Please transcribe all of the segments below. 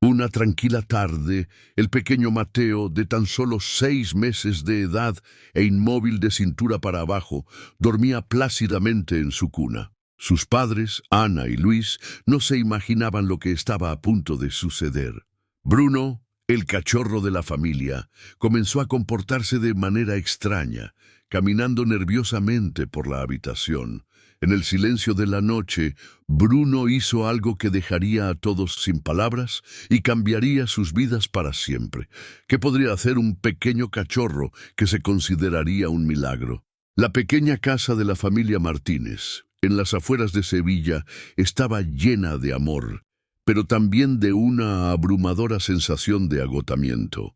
Una tranquila tarde, el pequeño Mateo, de tan solo 6 meses de edad e inmóvil de cintura para abajo, dormía plácidamente en su cuna. Sus padres, Ana y Luis, no se imaginaban lo que estaba a punto de suceder. Bruno, el cachorro de la familia, comenzó a comportarse de manera extraña, caminando nerviosamente por la habitación. En el silencio de la noche, Bruno hizo algo que dejaría a todos sin palabras y cambiaría sus vidas para siempre. ¿Qué podría hacer un pequeño cachorro que se consideraría un milagro? La pequeña casa de la familia Martínez, en las afueras de Sevilla, estaba llena de amor, pero también de una abrumadora sensación de agotamiento.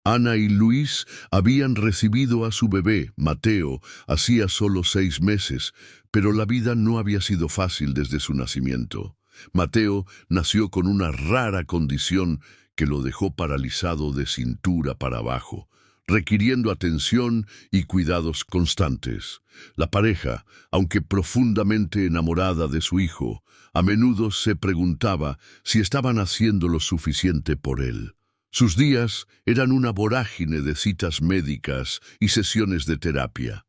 Ana y Luis habían recibido a su bebé, Mateo, hacía solo 6 meses, pero la vida no había sido fácil desde su nacimiento. Mateo nació con una rara condición que lo dejó paralizado de cintura para abajo, requiriendo atención y cuidados constantes. La pareja, aunque profundamente enamorada de su hijo, a menudo se preguntaba si estaban haciendo lo suficiente por él. Sus días eran una vorágine de citas médicas y sesiones de terapia.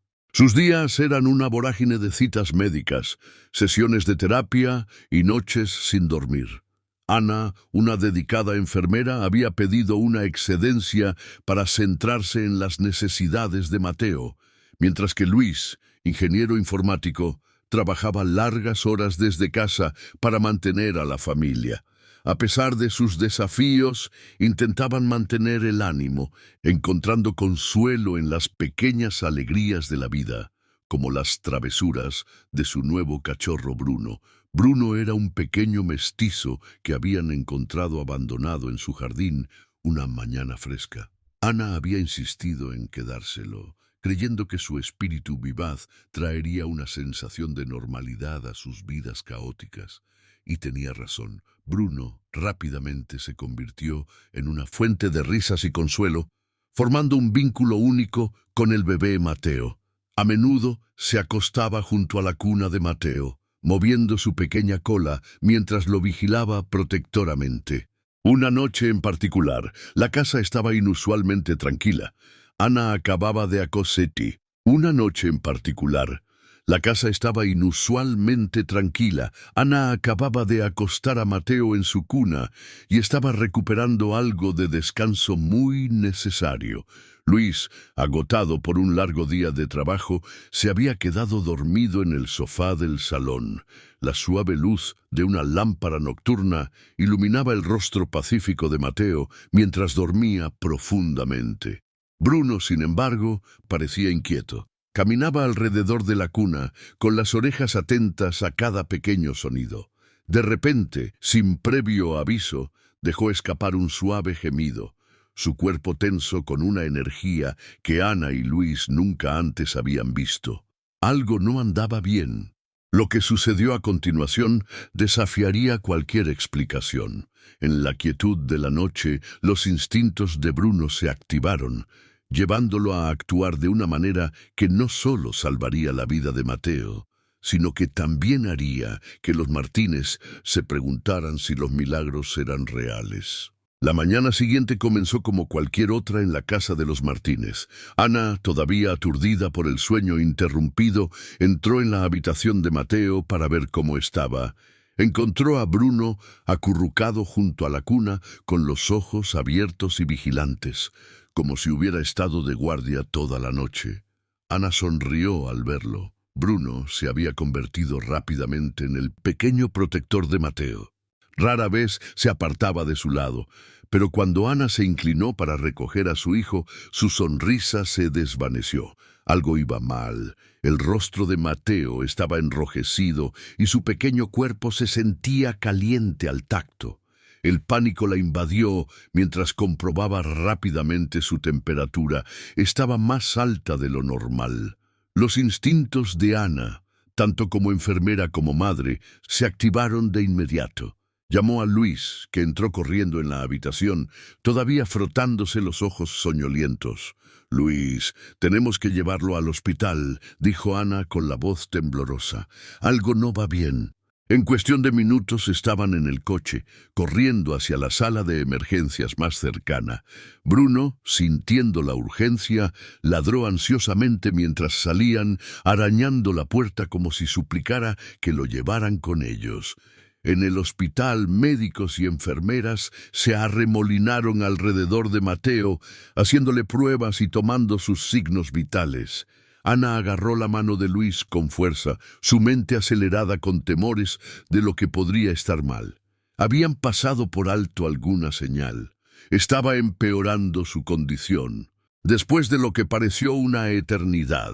Sesiones de terapia y noches sin dormir. Ana, una dedicada enfermera, había pedido una excedencia para centrarse en las necesidades de Mateo, mientras que Luis, ingeniero informático, trabajaba largas horas desde casa para mantener a la familia. A pesar de sus desafíos, intentaban mantener el ánimo, encontrando consuelo en las pequeñas alegrías de la vida, como las travesuras de su nuevo cachorro Bruno. Bruno era un pequeño mestizo que habían encontrado abandonado en su jardín una mañana fresca. Ana había insistido en quedárselo, creyendo que su espíritu vivaz traería una sensación de normalidad a sus vidas caóticas. Y tenía razón. Bruno rápidamente se convirtió en una fuente de risas y consuelo, formando un vínculo único con el bebé Mateo. A menudo se acostaba junto a la cuna de Mateo, moviendo su pequeña cola mientras lo vigilaba protectoramente. Una noche en particular, la casa estaba inusualmente tranquila. Ana acababa de acostarse. Una noche en particular, la casa estaba inusualmente tranquila. Ana acababa de acostar a Mateo en su cuna y estaba recuperando algo de descanso muy necesario. Luis, agotado por un largo día de trabajo, se había quedado dormido en el sofá del salón. La suave luz de una lámpara nocturna iluminaba el rostro pacífico de Mateo mientras dormía profundamente. Bruno, sin embargo, parecía inquieto. Caminaba alrededor de la cuna, con las orejas atentas a cada pequeño sonido. De repente, sin previo aviso, dejó escapar un suave gemido, su cuerpo tenso con una energía que Ana y Luis nunca antes habían visto. Algo no andaba bien. Lo que sucedió a continuación desafiaría cualquier explicación. En la quietud de la noche, los instintos de Bruno se activaron, llevándolo a actuar de una manera que no solo salvaría la vida de Mateo, sino que también haría que los Martínez se preguntaran si los milagros eran reales. La mañana siguiente comenzó como cualquier otra en la casa de los Martínez. Ana, todavía aturdida por el sueño interrumpido, entró en la habitación de Mateo para ver cómo estaba. Encontró a Bruno acurrucado junto a la cuna, con los ojos abiertos y vigilantes, como si hubiera estado de guardia toda la noche. Ana sonrió al verlo. Bruno se había convertido rápidamente en el pequeño protector de Mateo. Rara vez se apartaba de su lado, pero cuando Ana se inclinó para recoger a su hijo, su sonrisa se desvaneció. Algo iba mal. El rostro de Mateo estaba enrojecido y su pequeño cuerpo se sentía caliente al tacto. El pánico la invadió mientras comprobaba rápidamente su temperatura. Estaba más alta de lo normal. Los instintos de Ana, tanto como enfermera como madre, se activaron de inmediato. Llamó a Luis, que entró corriendo en la habitación, todavía frotándose los ojos soñolientos. «Luis, tenemos que llevarlo al hospital», dijo Ana con la voz temblorosa. «Algo no va bien». En cuestión de minutos estaban en el coche, corriendo hacia la sala de emergencias más cercana. Bruno, sintiendo la urgencia, ladró ansiosamente mientras salían, arañando la puerta como si suplicara que lo llevaran con ellos. En el hospital, médicos y enfermeras se arremolinaron alrededor de Mateo, haciéndole pruebas y tomando sus signos vitales. Ana agarró la mano de Luis con fuerza, su mente acelerada con temores de lo que podría estar mal. Habían pasado por alto alguna señal. Estaba empeorando su condición. Después de lo que pareció una eternidad,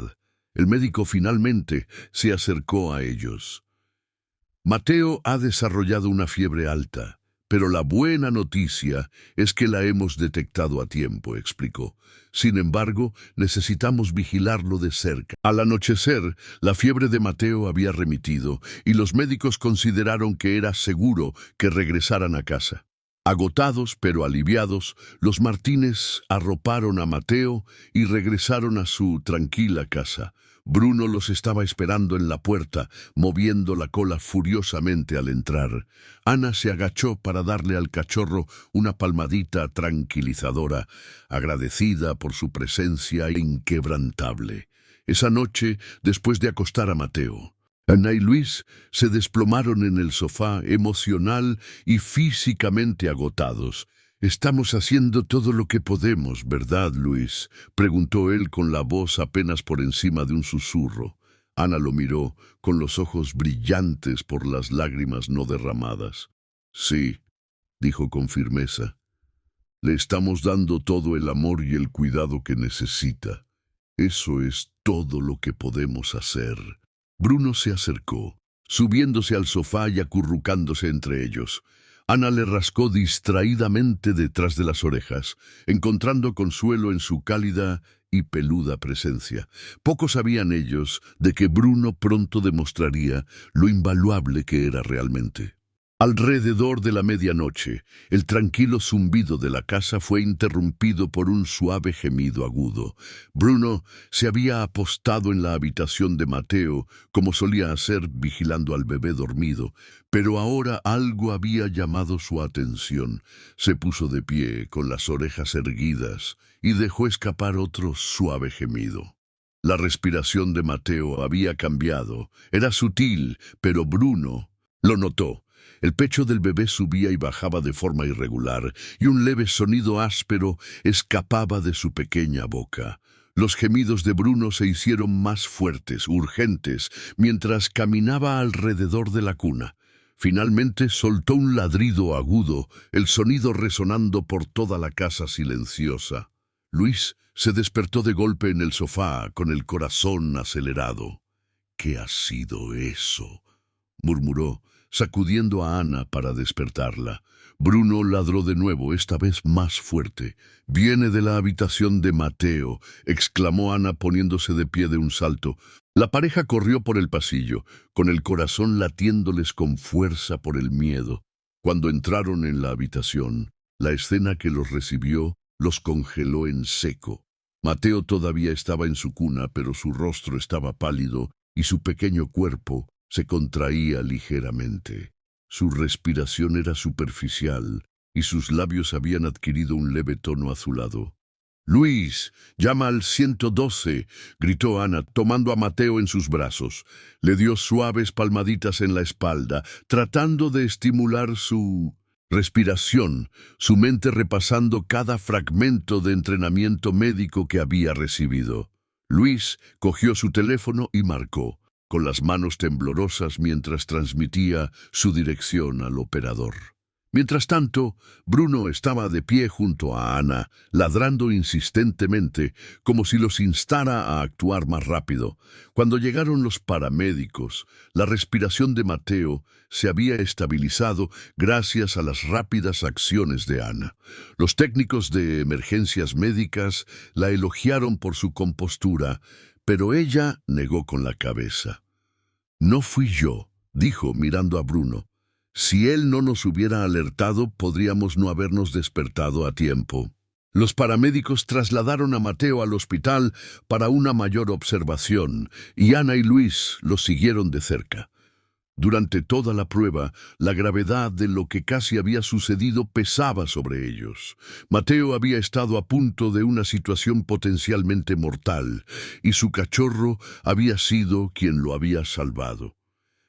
el médico finalmente se acercó a ellos. Mateo ha desarrollado una fiebre alta, pero la buena noticia es que la hemos detectado a tiempo, explicó. Sin embargo, necesitamos vigilarlo de cerca. Al anochecer, la fiebre de Mateo había remitido y los médicos consideraron que era seguro que regresaran a casa. Agotados pero aliviados, los Martínez arroparon a Mateo y regresaron a su tranquila casa. Bruno los estaba esperando en la puerta, moviendo la cola furiosamente al entrar. Ana se agachó para darle al cachorro una palmadita tranquilizadora, agradecida por su presencia inquebrantable. Esa noche, después de acostar a Mateo, Ana y Luis se desplomaron en el sofá, emocional y físicamente agotados. «Estamos haciendo todo lo que podemos, ¿verdad, Luis?», preguntó él con la voz apenas por encima de un susurro. Ana lo miró, con los ojos brillantes por las lágrimas no derramadas. «Sí», dijo con firmeza. «Le estamos dando todo el amor y el cuidado que necesita. Eso es todo lo que podemos hacer». Bruno se acercó, subiéndose al sofá y acurrucándose entre ellos. Ana le rascó distraídamente detrás de las orejas, encontrando consuelo en su cálida y peluda presencia. Poco sabían ellos de que Bruno pronto demostraría lo invaluable que era realmente. Alrededor de la medianoche, el tranquilo zumbido de la casa fue interrumpido por un suave gemido agudo. Bruno se había apostado en la habitación de Mateo, como solía hacer vigilando al bebé dormido, pero ahora algo había llamado su atención. Se puso de pie, con las orejas erguidas, y dejó escapar otro suave gemido. La respiración de Mateo había cambiado. Era sutil, pero Bruno lo notó. El pecho del bebé subía y bajaba de forma irregular, y un leve sonido áspero escapaba de su pequeña boca. Los gemidos de Bruno se hicieron más fuertes, urgentes, mientras caminaba alrededor de la cuna. Finalmente soltó un ladrido agudo, el sonido resonando por toda la casa silenciosa. Luis se despertó de golpe en el sofá, con el corazón acelerado. «¿Qué ha sido eso?», murmuró, sacudiendo a Ana para despertarla. Bruno ladró de nuevo, esta vez más fuerte. «Viene de la habitación de Mateo», exclamó Ana poniéndose de pie de un salto. La pareja corrió por el pasillo, con el corazón latiéndoles con fuerza por el miedo. Cuando entraron en la habitación, la escena que los recibió los congeló en seco. Mateo todavía estaba en su cuna, pero su rostro estaba pálido y su pequeño cuerpo se contraía ligeramente. Su respiración era superficial y sus labios habían adquirido un leve tono azulado. «Luis, llama al 112», gritó Ana, tomando a Mateo en sus brazos. Le dio suaves palmaditas en la espalda, tratando de estimular su respiración, su mente repasando cada fragmento de entrenamiento médico que había recibido. Luis cogió su teléfono y marcó, con las manos temblorosas mientras transmitía su dirección al operador. Mientras tanto, Bruno estaba de pie junto a Ana, ladrando insistentemente, como si los instara a actuar más rápido. Cuando llegaron los paramédicos, la respiración de Mateo se había estabilizado gracias a las rápidas acciones de Ana. Los técnicos de emergencias médicas la elogiaron por su compostura, pero ella negó con la cabeza. «No fui yo», dijo mirando a Bruno. «Si él no nos hubiera alertado, podríamos no habernos despertado a tiempo». Los paramédicos trasladaron a Mateo al hospital para una mayor observación, y Ana y Luis lo siguieron de cerca. Durante toda la prueba, la gravedad de lo que casi había sucedido pesaba sobre ellos. Mateo había estado a punto de una situación potencialmente mortal, y su cachorro había sido quien lo había salvado.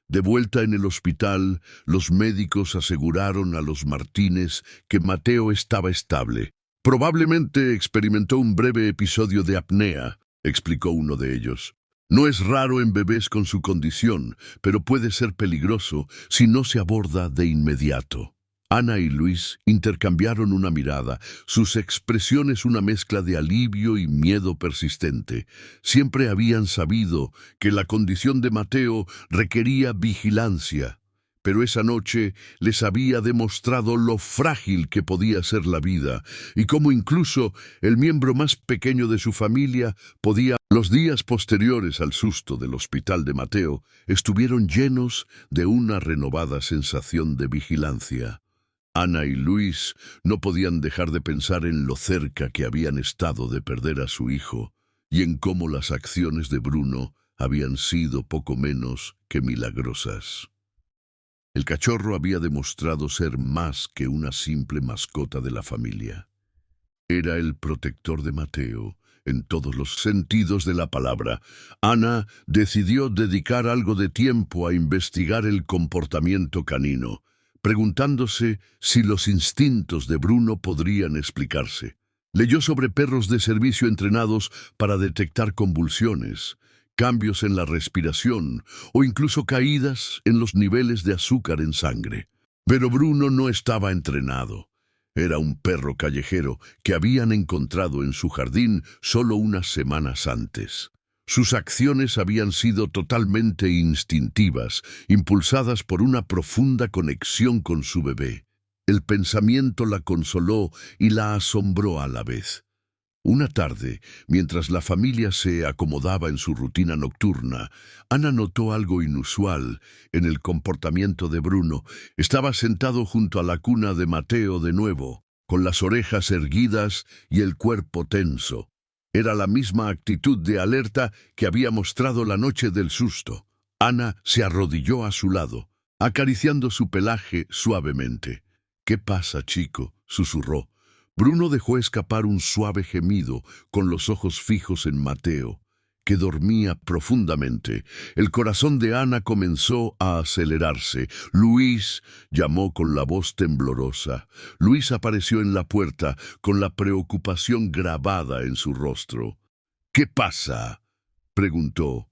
De vuelta en el hospital, los médicos aseguraron a los Martínez que Mateo estaba estable. Probablemente experimentó un breve episodio de apnea, explicó uno de ellos. No es raro en bebés con su condición, pero puede ser peligroso si no se aborda de inmediato. Ana y Luis intercambiaron una mirada, sus expresiones una mezcla de alivio y miedo persistente. Siempre habían sabido que la condición de Mateo requería vigilancia, pero esa noche les había demostrado lo frágil que podía ser la vida y cómo incluso el miembro más pequeño de su familia podía. Los días posteriores al susto del hospital de Mateo estuvieron llenos de una renovada sensación de vigilancia. Ana y Luis no podían dejar de pensar en lo cerca que habían estado de perder a su hijo y en cómo las acciones de Bruno habían sido poco menos que milagrosas. El cachorro había demostrado ser más que una simple mascota de la familia. Era el protector de Mateo, en todos los sentidos de la palabra. Ana decidió dedicar algo de tiempo a investigar el comportamiento canino, preguntándose si los instintos de Bruno podrían explicarse. Leyó sobre perros de servicio entrenados para detectar convulsiones, cambios en la respiración o incluso caídas en los niveles de azúcar en sangre. Pero Bruno no estaba entrenado. Era un perro callejero que habían encontrado en su jardín solo unas semanas antes. Sus acciones habían sido totalmente instintivas, impulsadas por una profunda conexión con su bebé. El pensamiento la consoló y la asombró a la vez. Una tarde, mientras la familia se acomodaba en su rutina nocturna, Ana notó algo inusual en el comportamiento de Bruno. Estaba sentado junto a la cuna de Mateo de nuevo, con las orejas erguidas y el cuerpo tenso. Era la misma actitud de alerta que había mostrado la noche del susto. Ana se arrodilló a su lado, acariciando su pelaje suavemente. «¿Qué pasa, chico?», susurró. Bruno dejó escapar un suave gemido con los ojos fijos en Mateo, que dormía profundamente. El corazón de Ana comenzó a acelerarse. «Luis», llamó con la voz temblorosa. Luis apareció en la puerta con la preocupación grabada en su rostro. «¿Qué pasa?», preguntó.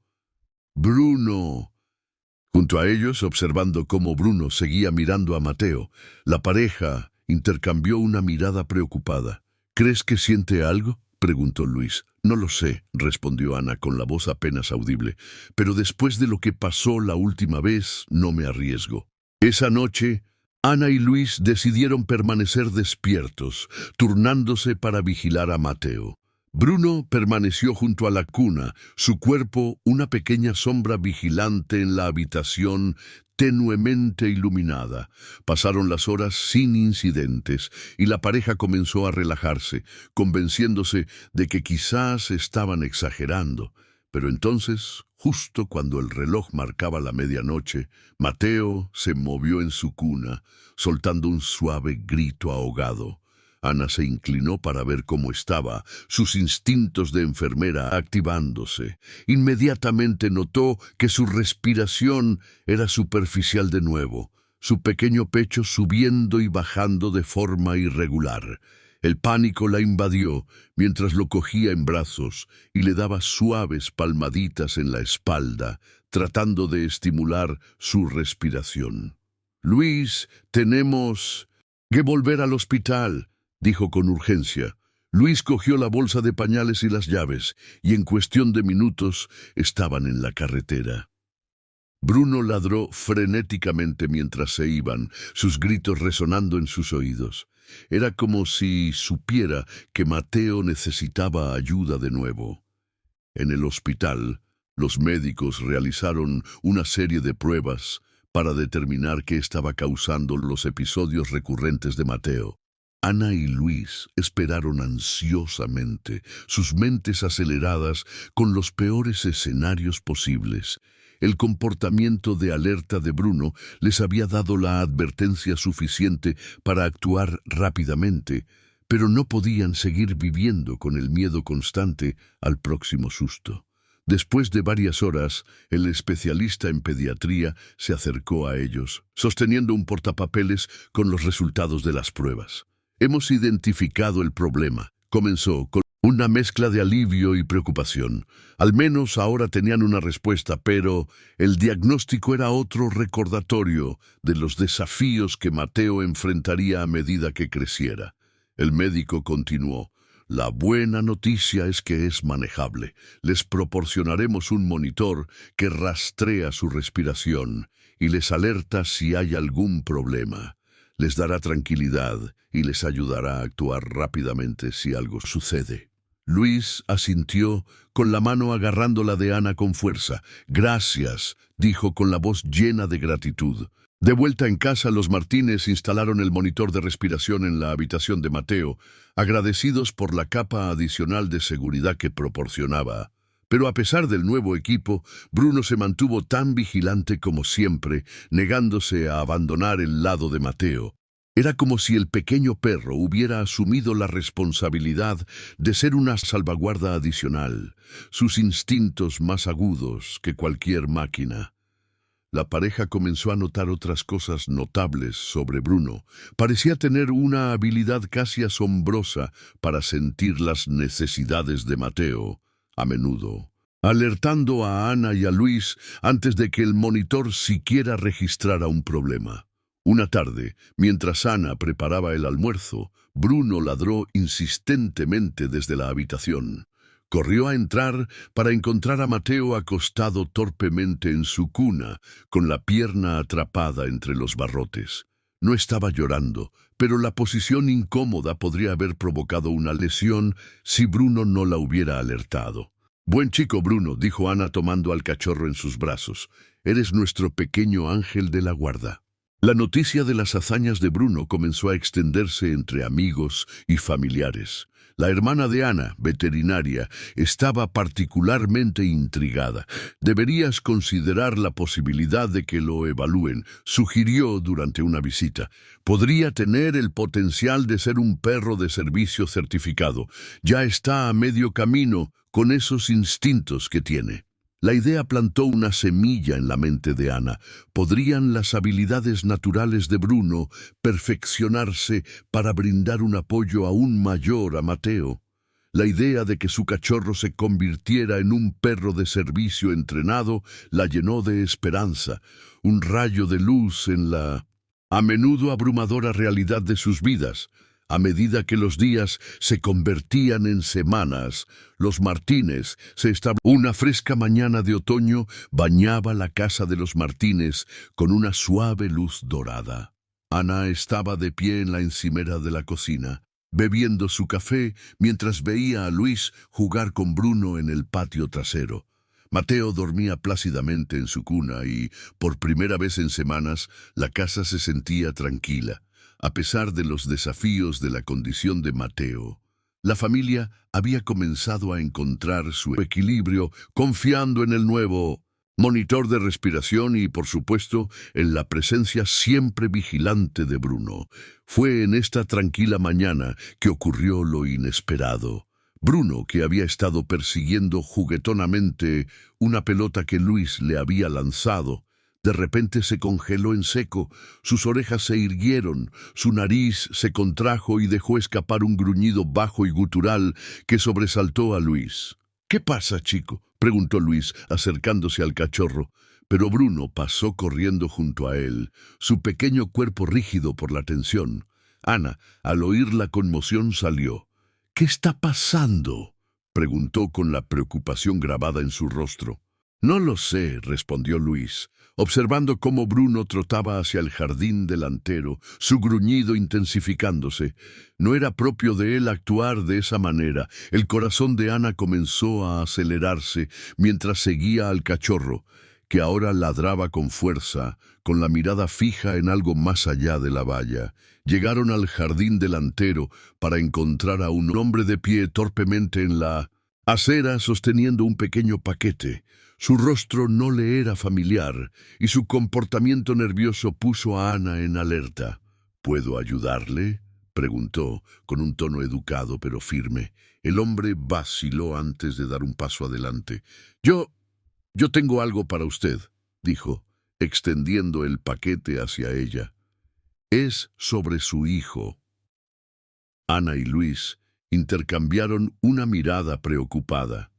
«Bruno». Junto a ellos, observando cómo Bruno seguía mirando a Mateo, la pareja intercambió una mirada preocupada. «¿Crees que siente algo?», preguntó Luis. «No lo sé», respondió Ana con la voz apenas audible, «pero después de lo que pasó la última vez, no me arriesgo». Esa noche, Ana y Luis decidieron permanecer despiertos, turnándose para vigilar a Mateo. Bruno permaneció junto a la cuna, su cuerpo una pequeña sombra vigilante en la habitación tenuemente iluminada. Pasaron las horas sin incidentes y la pareja comenzó a relajarse, convenciéndose de que quizás estaban exagerando. Pero entonces, justo cuando el reloj marcaba la medianoche, Mateo se movió en su cuna, soltando un suave grito ahogado. Ana se inclinó para ver cómo estaba, sus instintos de enfermera activándose. Inmediatamente notó que su respiración era superficial de nuevo, su pequeño pecho subiendo y bajando de forma irregular. El pánico la invadió mientras lo cogía en brazos y le daba suaves palmaditas en la espalda, tratando de estimular su respiración. «Luis, tenemos que volver al hospital», dijo con urgencia. Luis cogió la bolsa de pañales y las llaves, y en cuestión de minutos estaban en la carretera. Bruno ladró frenéticamente mientras se iban, sus gritos resonando en sus oídos. Era como si supiera que Mateo necesitaba ayuda de nuevo. En el hospital, los médicos realizaron una serie de pruebas para determinar qué estaba causando los episodios recurrentes de Mateo. Ana y Luis esperaron ansiosamente, sus mentes aceleradas con los peores escenarios posibles. El comportamiento de alerta de Bruno les había dado la advertencia suficiente para actuar rápidamente, pero no podían seguir viviendo con el miedo constante al próximo susto. Después de varias horas, el especialista en pediatría se acercó a ellos, sosteniendo un portapapeles con los resultados de las pruebas. Hemos identificado el problema, comenzó con una mezcla de alivio y preocupación. Al menos ahora tenían una respuesta, pero el diagnóstico era otro recordatorio de los desafíos que Mateo enfrentaría a medida que creciera. El médico continuó. La buena noticia es que es manejable. Les proporcionaremos un monitor que rastrea su respiración y les alerta si hay algún problema. Les dará tranquilidad y les ayudará a actuar rápidamente si algo sucede. Luis asintió, con la mano agarrando la de Ana con fuerza. «Gracias», dijo con la voz llena de gratitud. De vuelta en casa, los Martínez instalaron el monitor de respiración en la habitación de Mateo, agradecidos por la capa adicional de seguridad que proporcionaba. Pero a pesar del nuevo equipo, Bruno se mantuvo tan vigilante como siempre, negándose a abandonar el lado de Mateo. Era como si el pequeño perro hubiera asumido la responsabilidad de ser una salvaguarda adicional, sus instintos más agudos que cualquier máquina. La pareja comenzó a notar otras cosas notables sobre Bruno. Parecía tener una habilidad casi asombrosa para sentir las necesidades de Mateo, a menudo, alertando a Ana y a Luis antes de que el monitor siquiera registrara un problema. Una tarde, mientras Ana preparaba el almuerzo, Bruno ladró insistentemente desde la habitación. Corrió a entrar para encontrar a Mateo acostado torpemente en su cuna, con la pierna atrapada entre los barrotes. No estaba llorando, pero la posición incómoda podría haber provocado una lesión si Bruno no la hubiera alertado. «Buen chico, Bruno», dijo Ana tomando al cachorro en sus brazos. «Eres nuestro pequeño ángel de la guarda». La noticia de las hazañas de Bruno comenzó a extenderse entre amigos y familiares. La hermana de Ana, veterinaria, estaba particularmente intrigada. «Deberías considerar la posibilidad de que lo evalúen», sugirió durante una visita. «Podría tener el potencial de ser un perro de servicio certificado. Ya está a medio camino con esos instintos que tiene». La idea plantó una semilla en la mente de Ana. ¿Podrían las habilidades naturales de Bruno perfeccionarse para brindar un apoyo aún mayor a Mateo? La idea de que su cachorro se convirtiera en un perro de servicio entrenado la llenó de esperanza, un rayo de luz en la a menudo abrumadora realidad de sus vidas. A medida que los días se convertían en semanas, los Martínez se estaban. Una fresca mañana de otoño bañaba la casa de los Martínez con una suave luz dorada. Ana estaba de pie en la encimera de la cocina, bebiendo su café mientras veía a Luis jugar con Bruno en el patio trasero. Mateo dormía plácidamente en su cuna y, por primera vez en semanas, la casa se sentía tranquila. A pesar de los desafíos de la condición de Mateo, la familia había comenzado a encontrar su equilibrio confiando en el nuevo monitor de respiración y, por supuesto, en la presencia siempre vigilante de Bruno. Fue en esta tranquila mañana que ocurrió lo inesperado. Bruno, que había estado persiguiendo juguetonamente una pelota que Luis le había lanzado, de repente se congeló en seco, sus orejas se irguieron, su nariz se contrajo y dejó escapar un gruñido bajo y gutural que sobresaltó a Luis. «¿Qué pasa, chico?», preguntó Luis, acercándose al cachorro, pero Bruno pasó corriendo junto a él, su pequeño cuerpo rígido por la tensión. Ana, al oír la conmoción, salió. «¿Qué está pasando?», preguntó con la preocupación grabada en su rostro. «No lo sé», respondió Luis, observando cómo Bruno trotaba hacia el jardín delantero, su gruñido intensificándose. No era propio de él actuar de esa manera. El corazón de Ana comenzó a acelerarse mientras seguía al cachorro, que ahora ladraba con fuerza, con la mirada fija en algo más allá de la valla. Llegaron al jardín delantero para encontrar a un hombre de pie torpemente en la acera sosteniendo un pequeño paquete. Su rostro no le era familiar y su comportamiento nervioso puso a Ana en alerta. ¿Puedo ayudarle?, preguntó, con un tono educado pero firme. El hombre vaciló antes de dar un paso adelante. Yo tengo algo para usted, dijo, extendiendo el paquete hacia ella. Es sobre su hijo. Ana y Luis intercambiaron una mirada preocupada.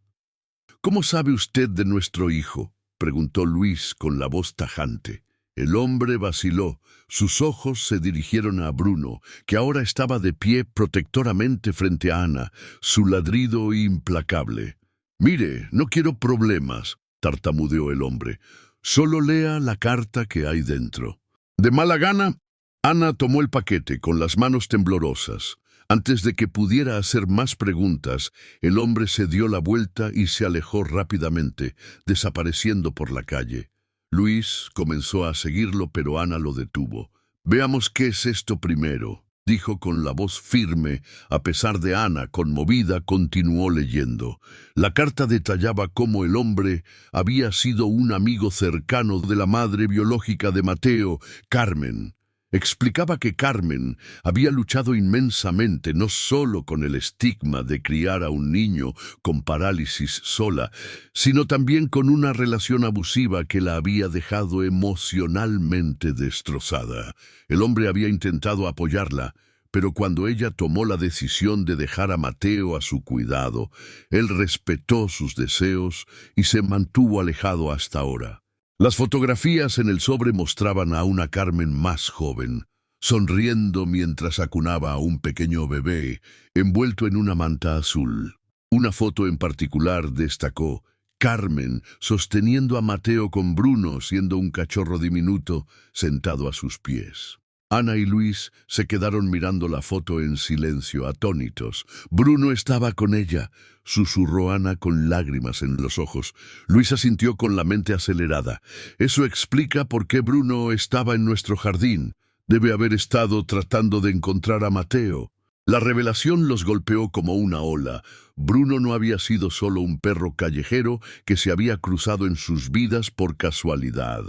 ¿Cómo sabe usted de nuestro hijo?, preguntó Luis con la voz tajante. El hombre vaciló. Sus ojos se dirigieron a Bruno, que ahora estaba de pie protectoramente frente a Ana, su ladrido implacable. «Mire, no quiero problemas», tartamudeó el hombre. «Solo lea la carta que hay dentro». De mala gana, Ana tomó el paquete con las manos temblorosas. Antes de que pudiera hacer más preguntas, el hombre se dio la vuelta y se alejó rápidamente, desapareciendo por la calle. Luis comenzó a seguirlo, pero Ana lo detuvo. «Veamos qué es esto primero», dijo con la voz firme. A pesar de Ana, conmovida, continuó leyendo. La carta detallaba cómo el hombre había sido un amigo cercano de la madre biológica de Mateo, Carmen. Explicaba que Carmen había luchado inmensamente no solo con el estigma de criar a un niño con parálisis sola, sino también con una relación abusiva que la había dejado emocionalmente destrozada. El hombre había intentado apoyarla, pero cuando ella tomó la decisión de dejar a Mateo a su cuidado, él respetó sus deseos y se mantuvo alejado hasta ahora. Las fotografías en el sobre mostraban a una Carmen más joven, sonriendo mientras acunaba a un pequeño bebé envuelto en una manta azul. Una foto en particular destacó: Carmen sosteniendo a Mateo con Bruno siendo un cachorro diminuto sentado a sus pies. Ana y Luis se quedaron mirando la foto en silencio, atónitos. «Bruno estaba con ella», susurró Ana con lágrimas en los ojos. Luis asintió con la mente acelerada. «Eso explica por qué Bruno estaba en nuestro jardín. Debe haber estado tratando de encontrar a Mateo». La revelación los golpeó como una ola. Bruno no había sido solo un perro callejero que se había cruzado en sus vidas por casualidad.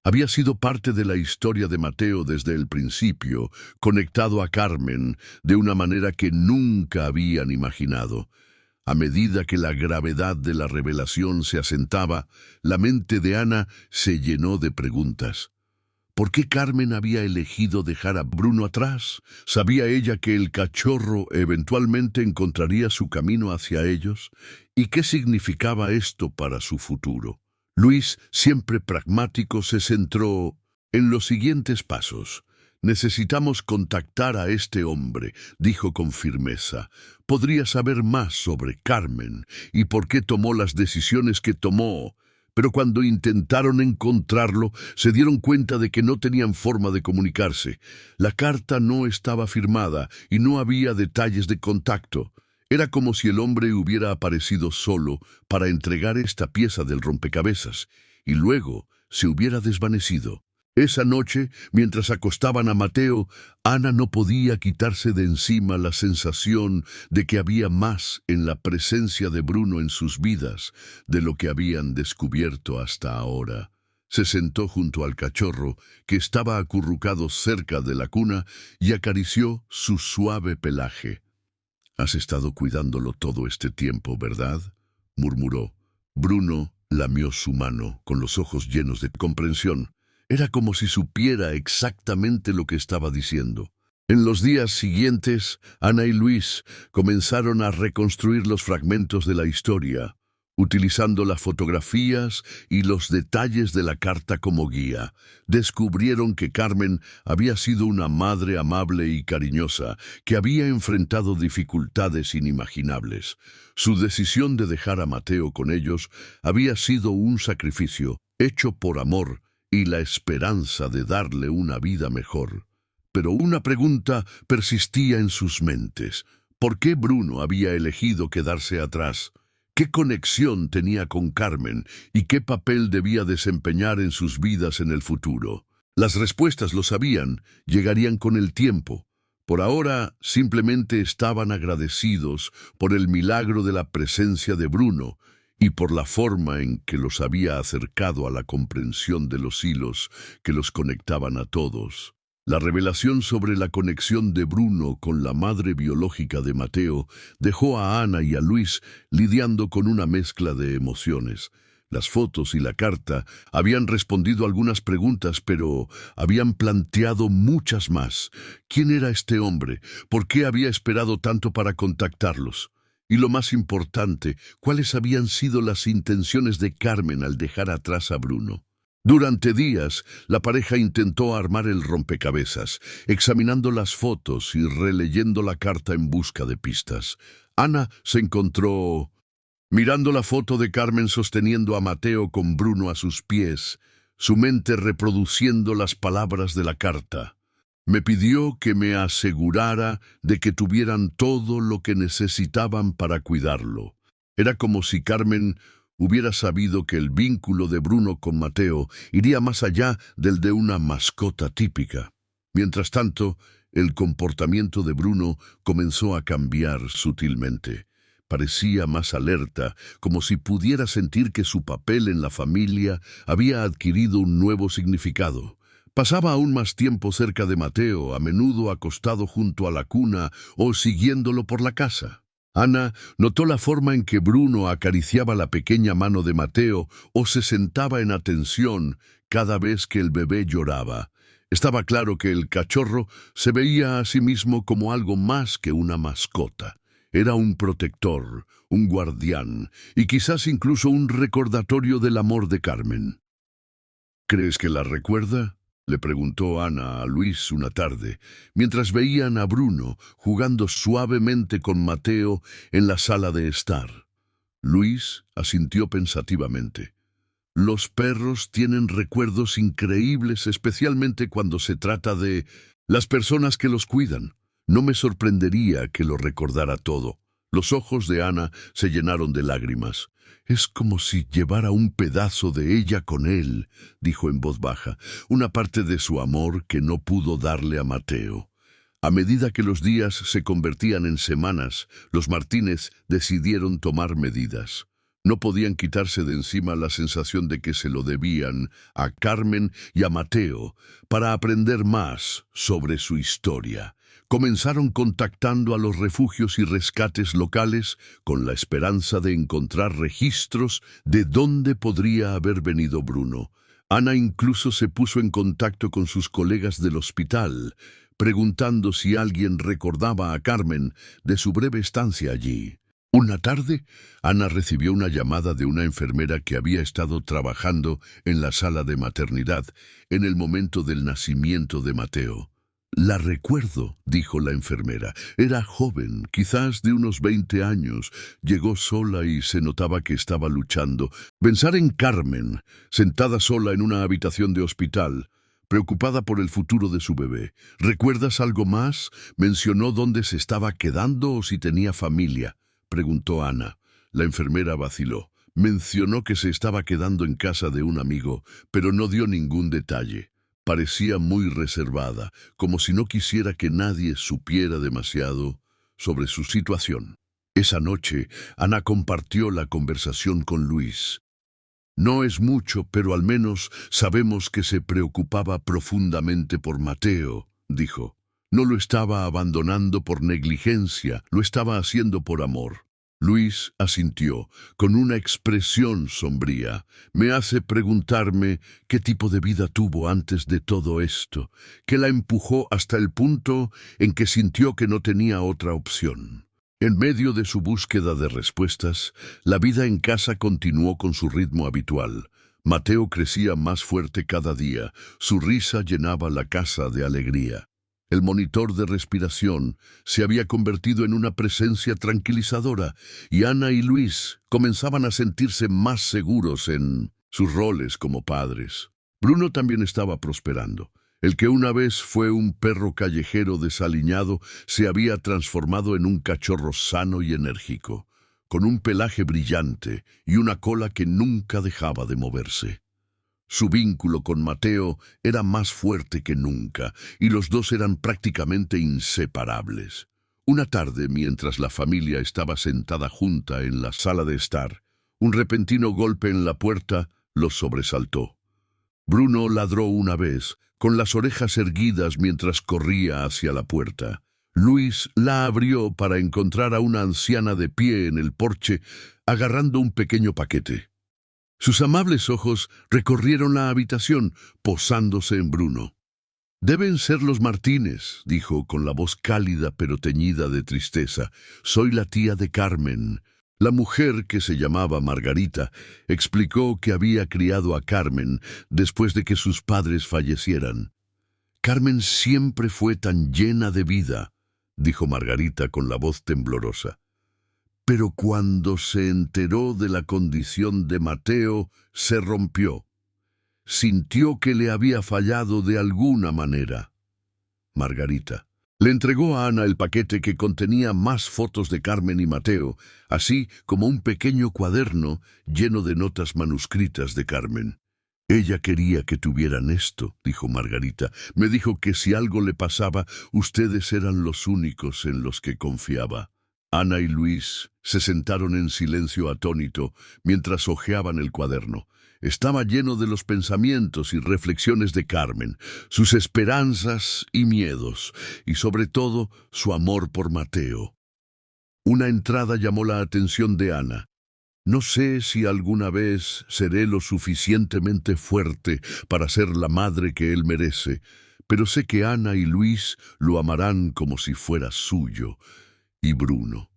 Había sido parte de la historia de Mateo desde el principio, conectado a Carmen de una manera que nunca habían imaginado. A medida que la gravedad de la revelación se asentaba, la mente de Ana se llenó de preguntas. ¿Por qué Carmen había elegido dejar a Bruno atrás? ¿Sabía ella que el cachorro eventualmente encontraría su camino hacia ellos? ¿Y qué significaba esto para su futuro? Luis, siempre pragmático, se centró en los siguientes pasos. «Necesitamos contactar a este hombre», dijo con firmeza. «Podría saber más sobre Carmen y por qué tomó las decisiones que tomó». Pero cuando intentaron encontrarlo, se dieron cuenta de que no tenían forma de comunicarse. La carta no estaba firmada y no había detalles de contacto. Era como si el hombre hubiera aparecido solo para entregar esta pieza del rompecabezas y luego se hubiera desvanecido. Esa noche, mientras acostaban a Mateo, Ana no podía quitarse de encima la sensación de que había más en la presencia de Bruno en sus vidas de lo que habían descubierto hasta ahora. Se sentó junto al cachorro, que estaba acurrucado cerca de la cuna, y acarició su suave pelaje. «Has estado cuidándolo todo este tiempo, ¿verdad?», murmuró. Bruno lamió su mano, con los ojos llenos de comprensión. Era como si supiera exactamente lo que estaba diciendo. En los días siguientes, Ana y Luis comenzaron a reconstruir los fragmentos de la historia, utilizando las fotografías y los detalles de la carta como guía. Descubrieron que Carmen había sido una madre amable y cariñosa, que había enfrentado dificultades inimaginables. Su decisión de dejar a Mateo con ellos había sido un sacrificio, hecho por amor y la esperanza de darle una vida mejor. Pero una pregunta persistía en sus mentes. ¿Por qué Bruno había elegido quedarse atrás? ¿Qué conexión tenía con Carmen y qué papel debía desempeñar en sus vidas en el futuro? Las respuestas, lo sabían, llegarían con el tiempo, Por ahora simplemente estaban agradecidos por el milagro de la presencia de Bruno y por la forma en que los había acercado a la comprensión de los hilos que los conectaban a todos. La revelación sobre la conexión de Bruno con la madre biológica de Mateo dejó a Ana y a Luis lidiando con una mezcla de emociones. Las fotos y la carta habían respondido algunas preguntas, pero habían planteado muchas más. ¿Quién era este hombre? ¿Por qué había esperado tanto para contactarlos? Y lo más importante, ¿cuáles habían sido las intenciones de Carmen al dejar atrás a Bruno? Durante días, la pareja intentó armar el rompecabezas, examinando las fotos y releyendo la carta en busca de pistas. Ana se encontró mirando la foto de Carmen sosteniendo a Mateo con Bruno a sus pies, su mente reproduciendo las palabras de la carta. Me pidió que me asegurara de que tuvieran todo lo que necesitaban para cuidarlo. Era como si Carmen hubiera sabido que el vínculo de Bruno con Mateo iría más allá del de una mascota típica. Mientras tanto, el comportamiento de Bruno comenzó a cambiar sutilmente. Parecía más alerta, como si pudiera sentir que su papel en la familia había adquirido un nuevo significado. Pasaba aún más tiempo cerca de Mateo, a menudo acostado junto a la cuna o siguiéndolo por la casa. Ana notó la forma en que Bruno acariciaba la pequeña mano de Mateo o se sentaba en atención cada vez que el bebé lloraba. Estaba claro que el cachorro se veía a sí mismo como algo más que una mascota. Era un protector, un guardián y quizás incluso un recordatorio del amor de Carmen. ¿Crees que la recuerda?, le preguntó Ana a Luis una tarde, mientras veían a Bruno jugando suavemente con Mateo en la sala de estar. Luis asintió pensativamente. Los perros tienen recuerdos increíbles, especialmente cuando se trata de las personas que los cuidan. No me sorprendería que lo recordara todo. Los ojos de Ana se llenaron de lágrimas. Es como si llevara un pedazo de ella con él, dijo en voz baja, una parte de su amor que no pudo darle a Mateo. A medida que los días se convertían en semanas, los Martínez decidieron tomar medidas. No podían quitarse de encima la sensación de que se lo debían a Carmen y a Mateo para aprender más sobre su historia. Comenzaron contactando a los refugios y rescates locales con la esperanza de encontrar registros de dónde podría haber venido Bruno. Ana incluso se puso en contacto con sus colegas del hospital, preguntando si alguien recordaba a Carmen de su breve estancia allí. Una tarde, Ana recibió una llamada de una enfermera que había estado trabajando en la sala de maternidad en el momento del nacimiento de Mateo. «La recuerdo», dijo la enfermera. Era joven, quizás de unos 20 años. Llegó sola y se notaba que estaba luchando. Pensar en Carmen, sentada sola en una habitación de hospital, preocupada por el futuro de su bebé. «¿Recuerdas algo más? ¿Mencionó dónde se estaba quedando o si tenía familia?», preguntó Ana. La enfermera vaciló. Mencionó que se estaba quedando en casa de un amigo, pero no dio ningún detalle. Parecía muy reservada, como si no quisiera que nadie supiera demasiado sobre su situación. Esa noche, Ana compartió la conversación con Luis. «No es mucho, pero al menos sabemos que se preocupaba profundamente por Mateo», dijo. «No lo estaba abandonando por negligencia, lo estaba haciendo por amor». Luis asintió, con una expresión sombría. «Me hace preguntarme qué tipo de vida tuvo antes de todo esto, que la empujó hasta el punto en que sintió que no tenía otra opción». En medio de su búsqueda de respuestas, la vida en casa continuó con su ritmo habitual. Mateo crecía más fuerte cada día, su risa llenaba la casa de alegría. El monitor de respiración se había convertido en una presencia tranquilizadora y Ana y Luis comenzaban a sentirse más seguros en sus roles como padres. Bruno también estaba prosperando. El que una vez fue un perro callejero desaliñado se había transformado en un cachorro sano y enérgico, con un pelaje brillante y una cola que nunca dejaba de moverse. Su vínculo con Mateo era más fuerte que nunca, y los dos eran prácticamente inseparables. Una tarde, mientras la familia estaba sentada junta en la sala de estar, un repentino golpe en la puerta los sobresaltó. Bruno ladró una vez, con las orejas erguidas mientras corría hacia la puerta. Luis la abrió para encontrar a una anciana de pie en el porche, agarrando un pequeño paquete. Sus amables ojos recorrieron la habitación, posándose en Bruno. «Deben ser los Martínez», dijo con la voz cálida pero teñida de tristeza. «Soy la tía de Carmen». La mujer, que se llamaba Margarita, explicó que había criado a Carmen después de que sus padres fallecieran. «Carmen siempre fue tan llena de vida», dijo Margarita con la voz temblorosa. Pero cuando se enteró de la condición de Mateo, se rompió. Sintió que le había fallado de alguna manera. Margarita le entregó a Ana el paquete que contenía más fotos de Carmen y Mateo, así como un pequeño cuaderno lleno de notas manuscritas de Carmen. «Ella quería que tuvieran esto», dijo Margarita. «Me dijo que si algo le pasaba, ustedes eran los únicos en los que confiaba». Ana y Luis se sentaron en silencio atónito mientras hojeaban el cuaderno. Estaba lleno de los pensamientos y reflexiones de Carmen, sus esperanzas y miedos, y sobre todo su amor por Mateo. Una entrada llamó la atención de Ana. «No sé si alguna vez seré lo suficientemente fuerte para ser la madre que él merece, pero sé que Ana y Luis lo amarán como si fuera suyo. Y Bruno.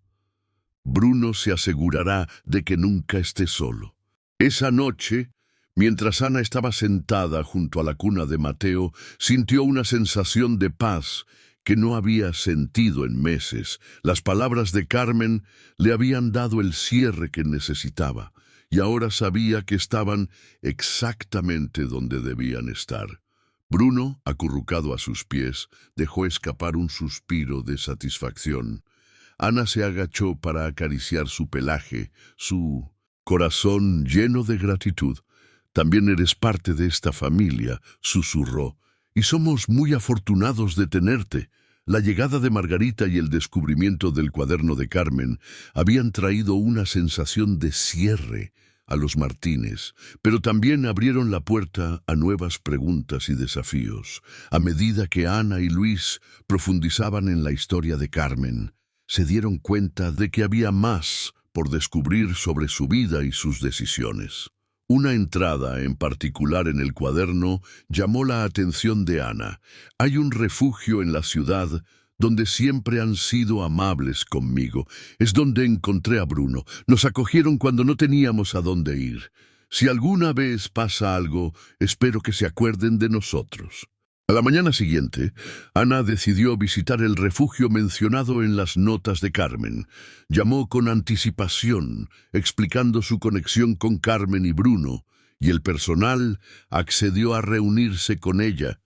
Bruno se asegurará de que nunca esté solo». Esa noche, mientras Ana estaba sentada junto a la cuna de Mateo, sintió una sensación de paz que no había sentido en meses. Las palabras de Carmen le habían dado el cierre que necesitaba, y ahora sabía que estaban exactamente donde debían estar. Bruno, acurrucado a sus pies, dejó escapar un suspiro de satisfacción. Ana se agachó para acariciar su pelaje, su corazón lleno de gratitud. «También eres parte de esta familia», susurró, «y somos muy afortunados de tenerte». La llegada de Margarita y el descubrimiento del cuaderno de Carmen habían traído una sensación de cierre a los Martínez, pero también abrieron la puerta a nuevas preguntas y desafíos. A medida que Ana y Luis profundizaban en la historia de Carmen, se dieron cuenta de que había más por descubrir sobre su vida y sus decisiones. Una entrada en particular en el cuaderno llamó la atención de Ana. «Hay un refugio en la ciudad donde siempre han sido amables conmigo. Es donde encontré a Bruno. Nos acogieron cuando no teníamos a dónde ir. Si alguna vez pasa algo, espero que se acuerden de nosotros». A la mañana siguiente, Ana decidió visitar el refugio mencionado en las notas de Carmen. Llamó con anticipación, explicando su conexión con Carmen y Bruno, y el personal accedió a reunirse con ella.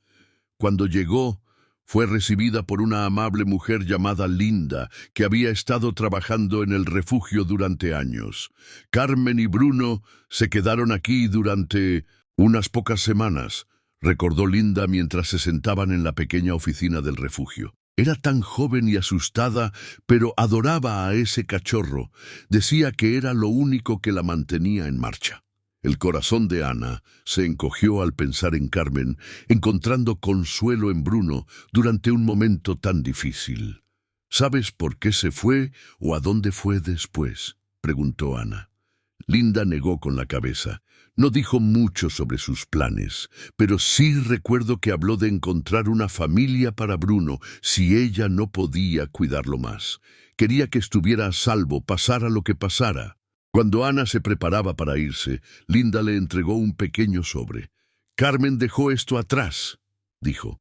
Cuando llegó, fue recibida por una amable mujer llamada Linda, que había estado trabajando en el refugio durante años. «Carmen y Bruno se quedaron aquí durante unas pocas semanas», recordó Linda mientras se sentaban en la pequeña oficina del refugio. Era tan joven y asustada, pero adoraba a ese cachorro. Decía que era lo único que la mantenía en marcha. El corazón de Ana se encogió al pensar en Carmen, encontrando consuelo en Bruno durante un momento tan difícil. «¿Sabes por qué se fue o a dónde fue después?», preguntó Ana. Linda negó con la cabeza. No dijo mucho sobre sus planes, pero sí recuerdo que habló de encontrar una familia para Bruno si ella no podía cuidarlo más. Quería que estuviera a salvo, pasara lo que pasara. Cuando Ana se preparaba para irse, Linda le entregó un pequeño sobre. «Carmen dejó esto atrás», dijo.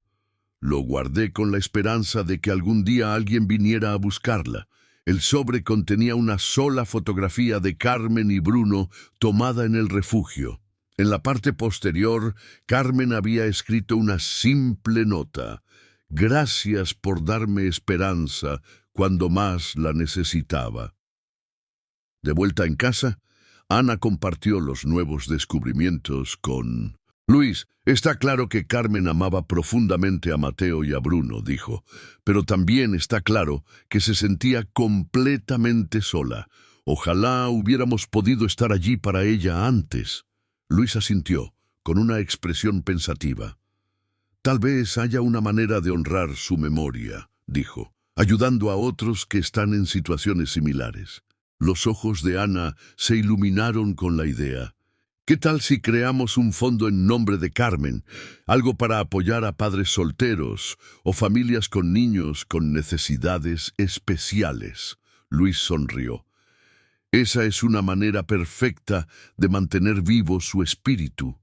«Lo guardé con la esperanza de que algún día alguien viniera a buscarla». El sobre contenía una sola fotografía de Carmen y Bruno tomada en el refugio. En la parte posterior, Carmen había escrito una simple nota: «Gracias por darme esperanza cuando más la necesitaba». De vuelta en casa, Ana compartió los nuevos descubrimientos con Luis, está claro que Carmen amaba profundamente a Mateo y a Bruno, dijo, pero también está claro que se sentía completamente sola. Ojalá hubiéramos podido estar allí para ella antes. Luis asintió, con una expresión pensativa. Tal vez haya una manera de honrar su memoria, dijo, ayudando a otros que están en situaciones similares. Los ojos de Ana se iluminaron con la idea. ¿Qué tal si creamos un fondo en nombre de Carmen? Algo para apoyar a padres solteros o familias con niños con necesidades especiales. Luis sonrió. Esa es una manera perfecta de mantener vivo su espíritu.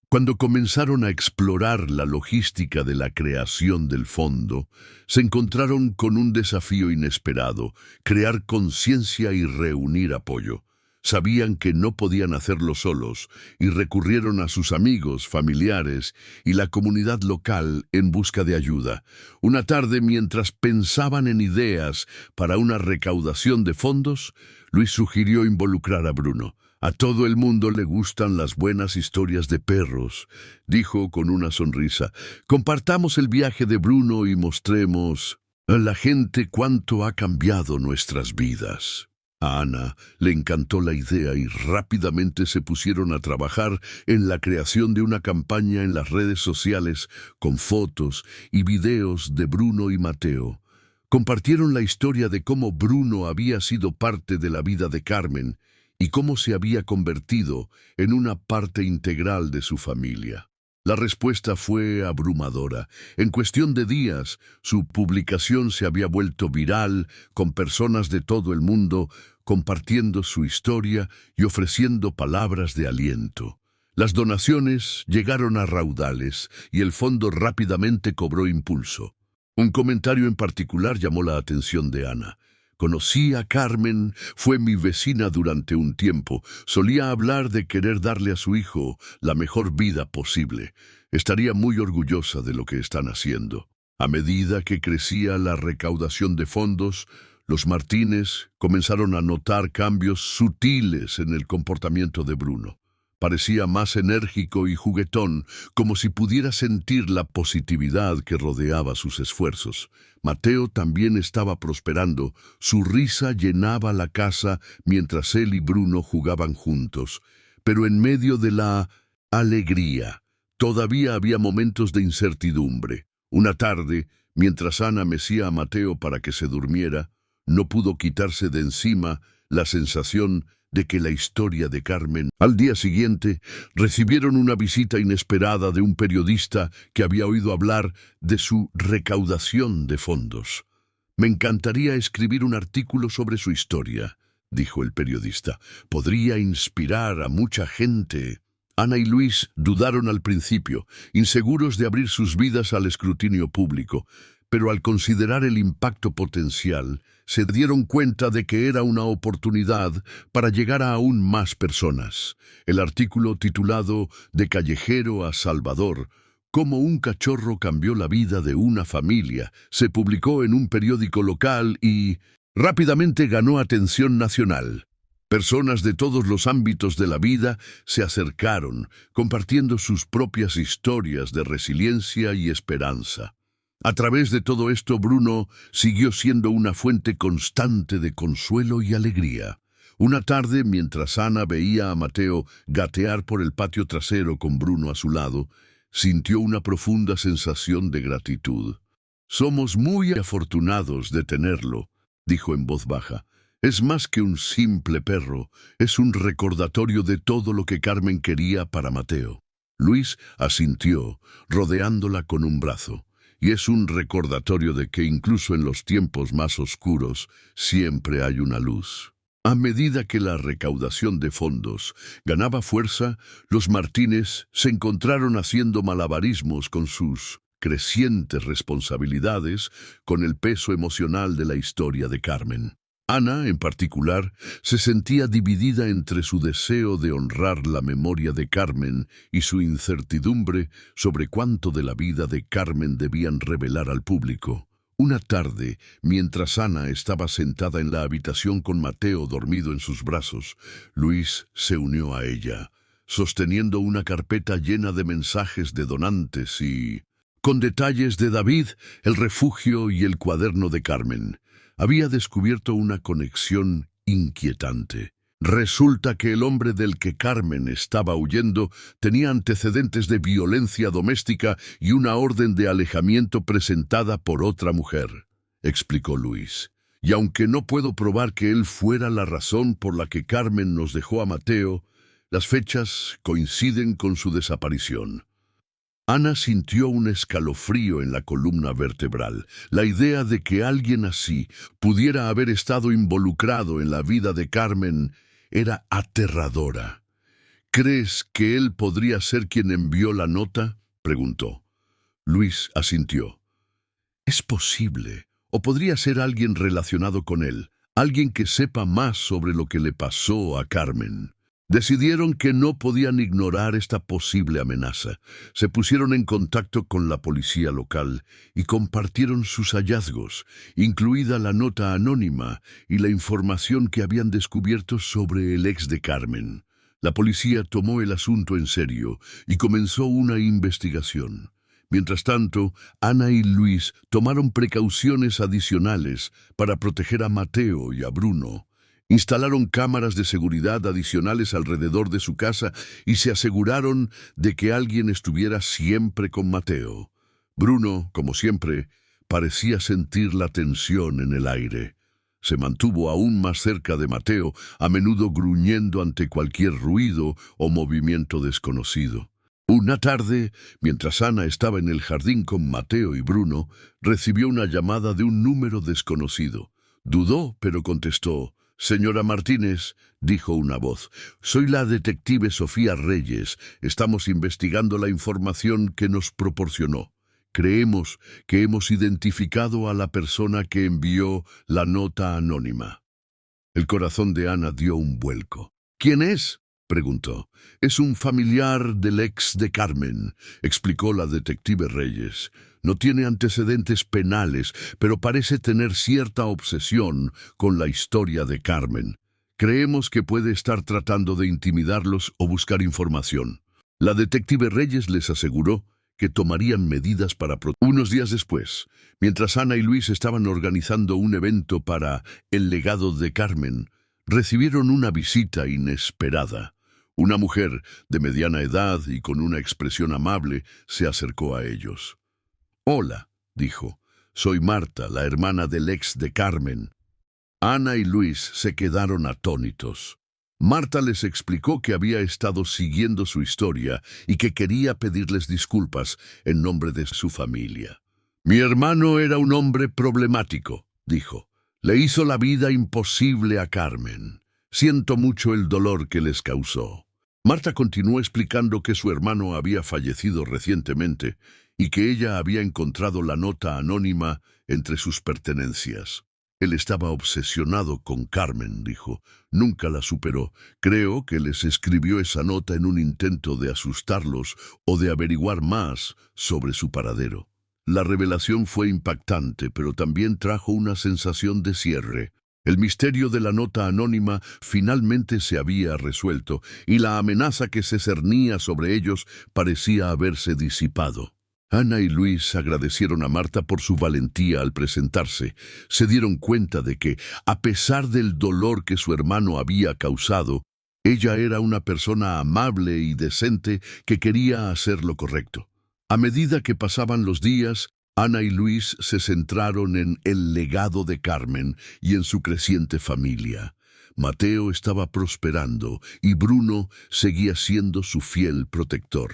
Cuando comenzaron a explorar la logística de la creación del fondo, se encontraron con un desafío inesperado: crear conciencia y reunir apoyo. Sabían que no podían hacerlo solos y recurrieron a sus amigos, familiares y la comunidad local en busca de ayuda. Una tarde, mientras pensaban en ideas para una recaudación de fondos, Luis sugirió involucrar a Bruno. A todo el mundo le gustan las buenas historias de perros, dijo con una sonrisa. Compartamos el viaje de Bruno y mostremos a la gente cuánto ha cambiado nuestras vidas. A Ana le encantó la idea y rápidamente se pusieron a trabajar en la creación de una campaña en las redes sociales con fotos y videos de Bruno y Mateo. Compartieron la historia de cómo Bruno había sido parte de la vida de Carmen y cómo se había convertido en una parte integral de su familia. La respuesta fue abrumadora. En cuestión de días, su publicación se había vuelto viral, con personas de todo el mundo compartiendo su historia y ofreciendo palabras de aliento. Las donaciones llegaron a raudales y el fondo rápidamente cobró impulso. Un comentario en particular llamó la atención de Ana. Conocí a Carmen, fue mi vecina durante un tiempo. Solía hablar de querer darle a su hijo la mejor vida posible. Estaría muy orgullosa de lo que están haciendo. A medida que crecía la recaudación de fondos, los Martínez comenzaron a notar cambios sutiles en el comportamiento de Bruno. Parecía más enérgico y juguetón, como si pudiera sentir la positividad que rodeaba sus esfuerzos. Mateo también estaba prosperando. Su risa llenaba la casa mientras él y Bruno jugaban juntos. Pero en medio de la alegría, todavía había momentos de incertidumbre. Una tarde, mientras Ana mecía a Mateo para que se durmiera, no pudo quitarse de encima la sensación de que la historia de Carmen. Al día siguiente, recibieron una visita inesperada de un periodista que había oído hablar de su recaudación de fondos. Me encantaría escribir un artículo sobre su historia, dijo el periodista. Podría inspirar a mucha gente. Ana y Luis dudaron al principio, inseguros de abrir sus vidas al escrutinio público, pero al considerar el impacto potencial, se dieron cuenta de que era una oportunidad para llegar a aún más personas. El artículo titulado De callejero a Salvador, cómo un cachorro cambió la vida de una familia, se publicó en un periódico local y rápidamente ganó atención nacional. Personas de todos los ámbitos de la vida se acercaron, compartiendo sus propias historias de resiliencia y esperanza. A través de todo esto, Bruno siguió siendo una fuente constante de consuelo y alegría. Una tarde, mientras Ana veía a Mateo gatear por el patio trasero con Bruno a su lado, sintió una profunda sensación de gratitud. «Somos muy afortunados de tenerlo», dijo en voz baja. «Es más que un simple perro, es un recordatorio de todo lo que Carmen quería para Mateo». Luis asintió, rodeándola con un brazo. Y es un recordatorio de que incluso en los tiempos más oscuros siempre hay una luz. A medida que la recaudación de fondos ganaba fuerza, los Martínez se encontraron haciendo malabarismos con sus crecientes responsabilidades, con el peso emocional de la historia de Carmen. Ana, en particular, se sentía dividida entre su deseo de honrar la memoria de Carmen y su incertidumbre sobre cuánto de la vida de Carmen debían revelar al público. Una tarde, mientras Ana estaba sentada en la habitación con Mateo dormido en sus brazos, Luis se unió a ella. sosteniendo una carpeta llena de mensajes de donantes y con detalles de David, el refugio y el cuaderno de Carmen. Había descubierto una conexión inquietante. Resulta que el hombre del que Carmen estaba huyendo tenía antecedentes de violencia doméstica y una orden de alejamiento presentada por otra mujer, explicó Luis. Y aunque no puedo probar que él fuera la razón por la que Carmen nos dejó a Mateo, las fechas coinciden con su desaparición. Ana sintió un escalofrío en la columna vertebral. La idea de que alguien así pudiera haber estado involucrado en la vida de Carmen era aterradora. ¿Crees que él podría ser quien envió la nota?, preguntó. Luis asintió. Es posible, o podría ser alguien relacionado con él, alguien que sepa más sobre lo que le pasó a Carmen. Decidieron que no podían ignorar esta posible amenaza. Se pusieron en contacto con la policía local y compartieron sus hallazgos, incluida la nota anónima y la información que habían descubierto sobre el ex de Carmen. La policía tomó el asunto en serio y comenzó una investigación. Mientras tanto, Ana y Luis tomaron precauciones adicionales para proteger a Mateo y a Bruno. Instalaron cámaras de seguridad adicionales alrededor de su casa y se aseguraron de que alguien estuviera siempre con Mateo. Bruno, como siempre, parecía sentir la tensión en el aire. Se mantuvo aún más cerca de Mateo, a menudo gruñendo ante cualquier ruido o movimiento desconocido. Una tarde, mientras Ana estaba en el jardín con Mateo y Bruno, recibió una llamada de un número desconocido. Dudó, pero contestó. «Señora Martínez», dijo una voz, «soy la detective Sofía Reyes. Estamos investigando la información que nos proporcionó. Creemos que hemos identificado a la persona que envió la nota anónima». El corazón de Ana dio un vuelco. «¿Quién es?», preguntó. «Es un familiar del ex de Carmen», explicó la detective Reyes. «No tiene antecedentes penales, pero parece tener cierta obsesión con la historia de Carmen. Creemos que puede estar tratando de intimidarlos o buscar información». La detective Reyes les aseguró que tomarían medidas para protegerlos. Unos días después, mientras Ana y Luis estaban organizando un evento para el legado de Carmen, recibieron una visita inesperada. Una mujer de mediana edad y con una expresión amable se acercó a ellos. «Hola», dijo, «soy Marta, la hermana del ex de Carmen». Ana y Luis se quedaron atónitos. Marta les explicó que había estado siguiendo su historia y que quería pedirles disculpas en nombre de su familia. «Mi hermano era un hombre problemático», dijo. «Le hizo la vida imposible a Carmen. Siento mucho el dolor que les causó». Marta continuó explicando que su hermano había fallecido recientemente y que ella había encontrado la nota anónima entre sus pertenencias. «Él estaba obsesionado con Carmen», dijo. «Nunca la superó. Creo que les escribió esa nota en un intento de asustarlos o de averiguar más sobre su paradero». La revelación fue impactante, pero también trajo una sensación de cierre. El misterio de la nota anónima finalmente se había resuelto y la amenaza que se cernía sobre ellos parecía haberse disipado. Ana y Luis agradecieron a Marta por su valentía al presentarse. Se dieron cuenta de que, a pesar del dolor que su hermano había causado, ella era una persona amable y decente que quería hacer lo correcto. A medida que pasaban los días, Ana y Luis se centraron en el legado de Carmen y en su creciente familia. Mateo estaba prosperando y Bruno seguía siendo su fiel protector.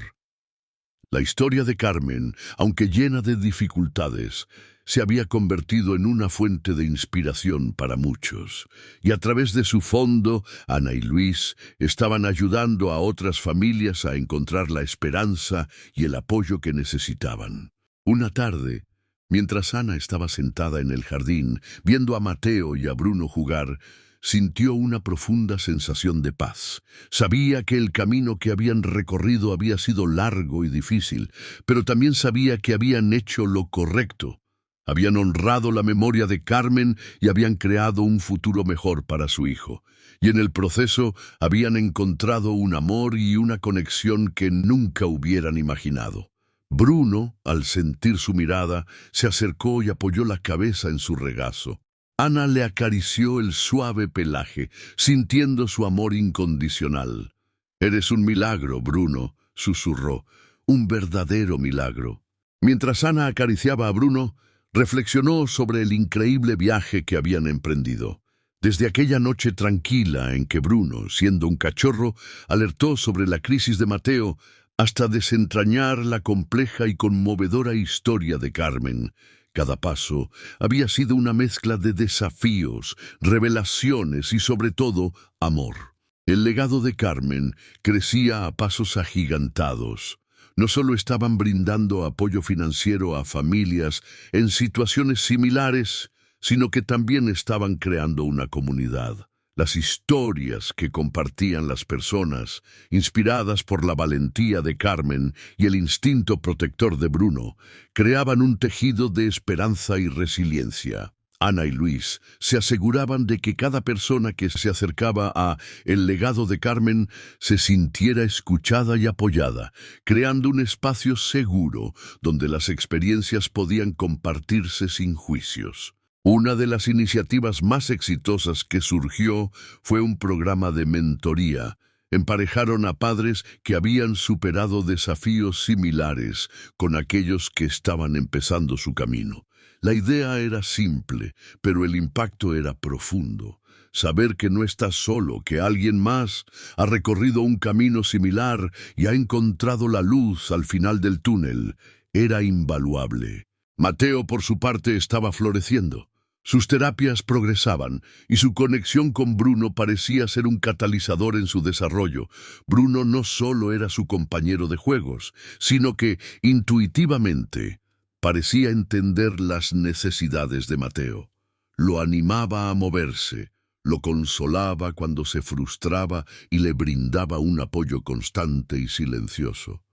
La historia de Carmen, aunque llena de dificultades, se había convertido en una fuente de inspiración para muchos, y a través de su fondo, Ana y Luis estaban ayudando a otras familias a encontrar la esperanza y el apoyo que necesitaban. Una tarde, mientras Ana estaba sentada en el jardín, viendo a Mateo y a Bruno jugar, sintió una profunda sensación de paz. Sabía que el camino que habían recorrido había sido largo y difícil, pero también sabía que habían hecho lo correcto. Habían honrado la memoria de Carmen y habían creado un futuro mejor para su hijo. Y en el proceso habían encontrado un amor y una conexión que nunca hubieran imaginado. Bruno, al sentir su mirada, se acercó y apoyó la cabeza en su regazo. Ana le acarició el suave pelaje, sintiendo su amor incondicional. «Eres un milagro, Bruno», susurró, «un verdadero milagro». Mientras Ana acariciaba a Bruno, reflexionó sobre el increíble viaje que habían emprendido. Desde aquella noche tranquila en que Bruno, siendo un cachorro, alertó sobre la crisis de Mateo, hasta desentrañar la compleja y conmovedora historia de Carmen. Cada paso había sido una mezcla de desafíos, revelaciones y, sobre todo, amor. El legado de Carmen crecía a pasos agigantados. No solo estaban brindando apoyo financiero a familias en situaciones similares, sino que también estaban creando una comunidad. Las historias que compartían las personas, inspiradas por la valentía de Carmen y el instinto protector de Bruno, creaban un tejido de esperanza y resiliencia. Ana y Luis se aseguraban de que cada persona que se acercaba a el legado de Carmen se sintiera escuchada y apoyada, creando un espacio seguro donde las experiencias podían compartirse sin juicios. Una de las iniciativas más exitosas que surgió fue un programa de mentoría. Emparejaron a padres que habían superado desafíos similares con aquellos que estaban empezando su camino. La idea era simple, pero el impacto era profundo. Saber que no estás solo, que alguien más ha recorrido un camino similar y ha encontrado la luz al final del túnel, era invaluable. Mateo, por su parte, estaba floreciendo. Sus terapias progresaban y su conexión con Bruno parecía ser un catalizador en su desarrollo. Bruno no solo era su compañero de juegos, sino que, intuitivamente, parecía entender las necesidades de Mateo. Lo animaba a moverse, lo consolaba cuando se frustraba y le brindaba un apoyo constante y silencioso.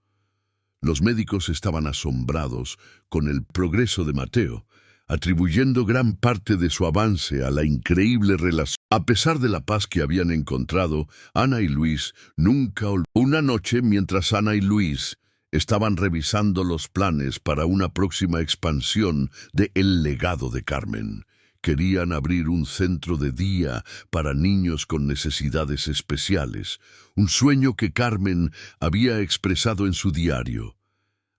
Los médicos estaban asombrados con el progreso de Mateo, atribuyendo gran parte de su avance a la increíble relación. A pesar de la paz que habían encontrado, Ana y Luis nunca olvidaron. Una noche, mientras Ana y Luis estaban revisando los planes para una próxima expansión de El legado de Carmen, querían abrir un centro de día para niños con necesidades especiales, un sueño que Carmen había expresado en su diario.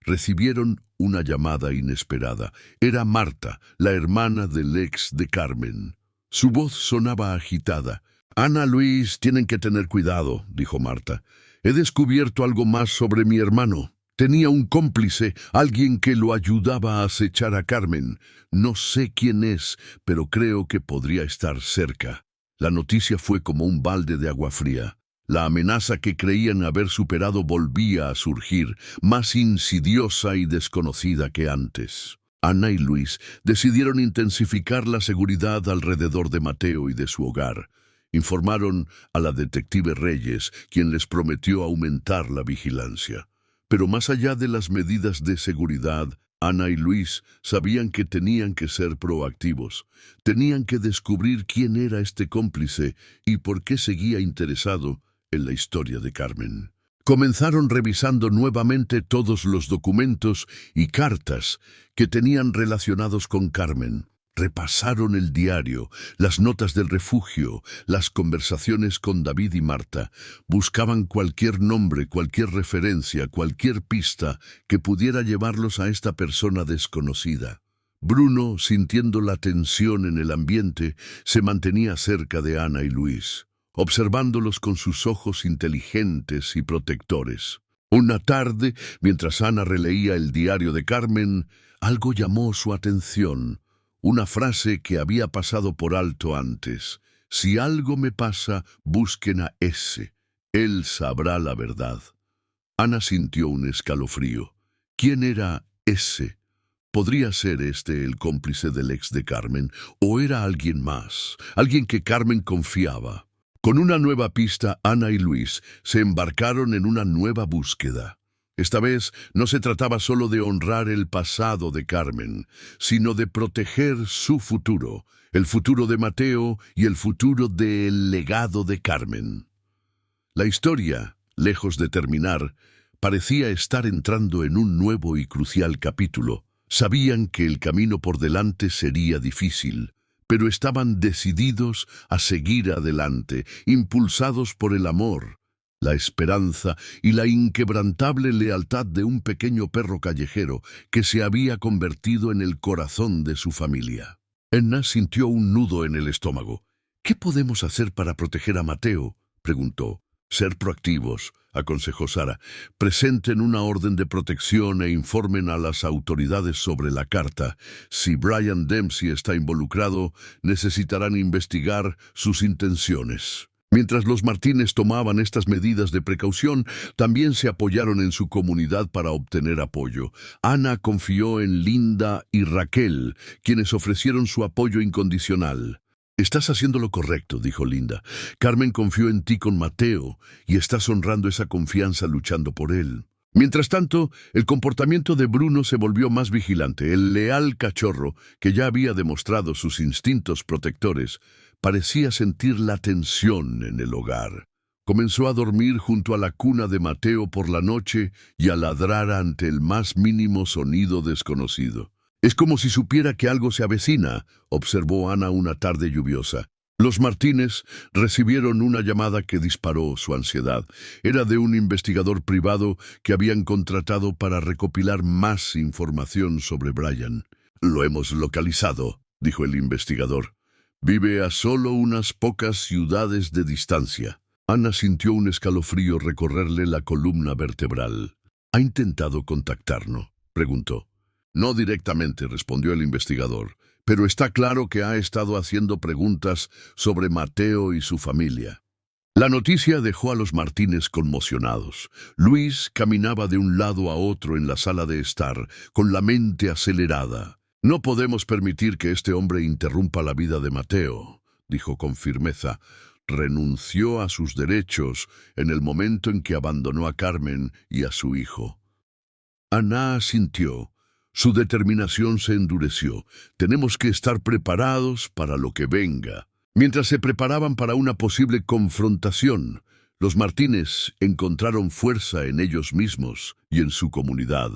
Recibieron una llamada inesperada. Era Marta, la hermana del ex de Carmen. Su voz sonaba agitada. «Ana, Luis, tienen que tener cuidado», dijo Marta. «He descubierto algo más sobre mi hermano. Tenía un cómplice, alguien que lo ayudaba a acechar a Carmen. No sé quién es, pero creo que podría estar cerca». La noticia fue como un balde de agua fría. La amenaza que creían haber superado volvía a surgir, más insidiosa y desconocida que antes. Ana y Luis decidieron intensificar la seguridad alrededor de Mateo y de su hogar. Informaron a la detective Reyes, quien les prometió aumentar la vigilancia. Pero más allá de las medidas de seguridad, Ana y Luis sabían que tenían que ser proactivos. Tenían que descubrir quién era este cómplice y por qué seguía interesado en la historia de Carmen. Comenzaron revisando nuevamente todos los documentos y cartas que tenían relacionados con Carmen. Repasaron el diario, las notas del refugio, las conversaciones con David y Marta. Buscaban cualquier nombre, cualquier referencia, cualquier pista que pudiera llevarlos a esta persona desconocida. Bruno, sintiendo la tensión en el ambiente, se mantenía cerca de Ana y Luis, observándolos con sus ojos inteligentes y protectores. Una tarde, mientras Ana releía el diario de Carmen, algo llamó su atención. Una frase que había pasado por alto antes. «Si algo me pasa, busquen a ese. Él sabrá la verdad». Ana sintió un escalofrío. ¿Quién era ese? ¿Podría ser este el cómplice del ex de Carmen? ¿O era alguien más? Alguien que Carmen confiaba. Con una nueva pista, Ana y Luis se embarcaron en una nueva búsqueda. Esta vez no se trataba solo de honrar el pasado de Carmen, sino de proteger su futuro, el futuro de Mateo y el futuro del legado de Carmen. La historia, lejos de terminar, parecía estar entrando en un nuevo y crucial capítulo. Sabían que el camino por delante sería difícil, pero estaban decididos a seguir adelante, impulsados por el amor, la esperanza y la inquebrantable lealtad de un pequeño perro callejero que se había convertido en el corazón de su familia. Enna sintió un nudo en el estómago. «¿Qué podemos hacer para proteger a Mateo?», preguntó. «Ser proactivos», aconsejó Sara. «Presenten una orden de protección e informen a las autoridades sobre la carta. Si Brian Dempsey está involucrado, necesitarán investigar sus intenciones». Mientras los Martínez tomaban estas medidas de precaución, también se apoyaron en su comunidad para obtener apoyo. Ana confió en Linda y Raquel, quienes ofrecieron su apoyo incondicional. «Estás haciendo lo correcto», dijo Linda. «Carmen confió en ti con Mateo y estás honrando esa confianza luchando por él». Mientras tanto, el comportamiento de Bruno se volvió más vigilante. El leal cachorro, que ya había demostrado sus instintos protectores, parecía sentir la tensión en el hogar. Comenzó a dormir junto a la cuna de Mateo por la noche y a ladrar ante el más mínimo sonido desconocido. «Es como si supiera que algo se avecina», observó Ana una tarde lluviosa. Los Martínez recibieron una llamada que disparó su ansiedad. Era de un investigador privado que habían contratado para recopilar más información sobre Brian. «Lo hemos localizado», dijo el investigador. «Vive a solo unas pocas ciudades de distancia». Ana sintió un escalofrío recorrerle la columna vertebral. «¿Ha intentado contactarnos?», preguntó. «No directamente», respondió el investigador, «pero está claro que ha estado haciendo preguntas sobre Mateo y su familia». La noticia dejó a los Martínez conmocionados. Luis caminaba de un lado a otro en la sala de estar, con la mente acelerada. «No podemos permitir que este hombre interrumpa la vida de Mateo», dijo con firmeza. «Renunció a sus derechos en el momento en que abandonó a Carmen y a su hijo». Ana asintió. Su determinación se endureció. «Tenemos que estar preparados para lo que venga». Mientras se preparaban para una posible confrontación, los Martínez encontraron fuerza en ellos mismos y en su comunidad.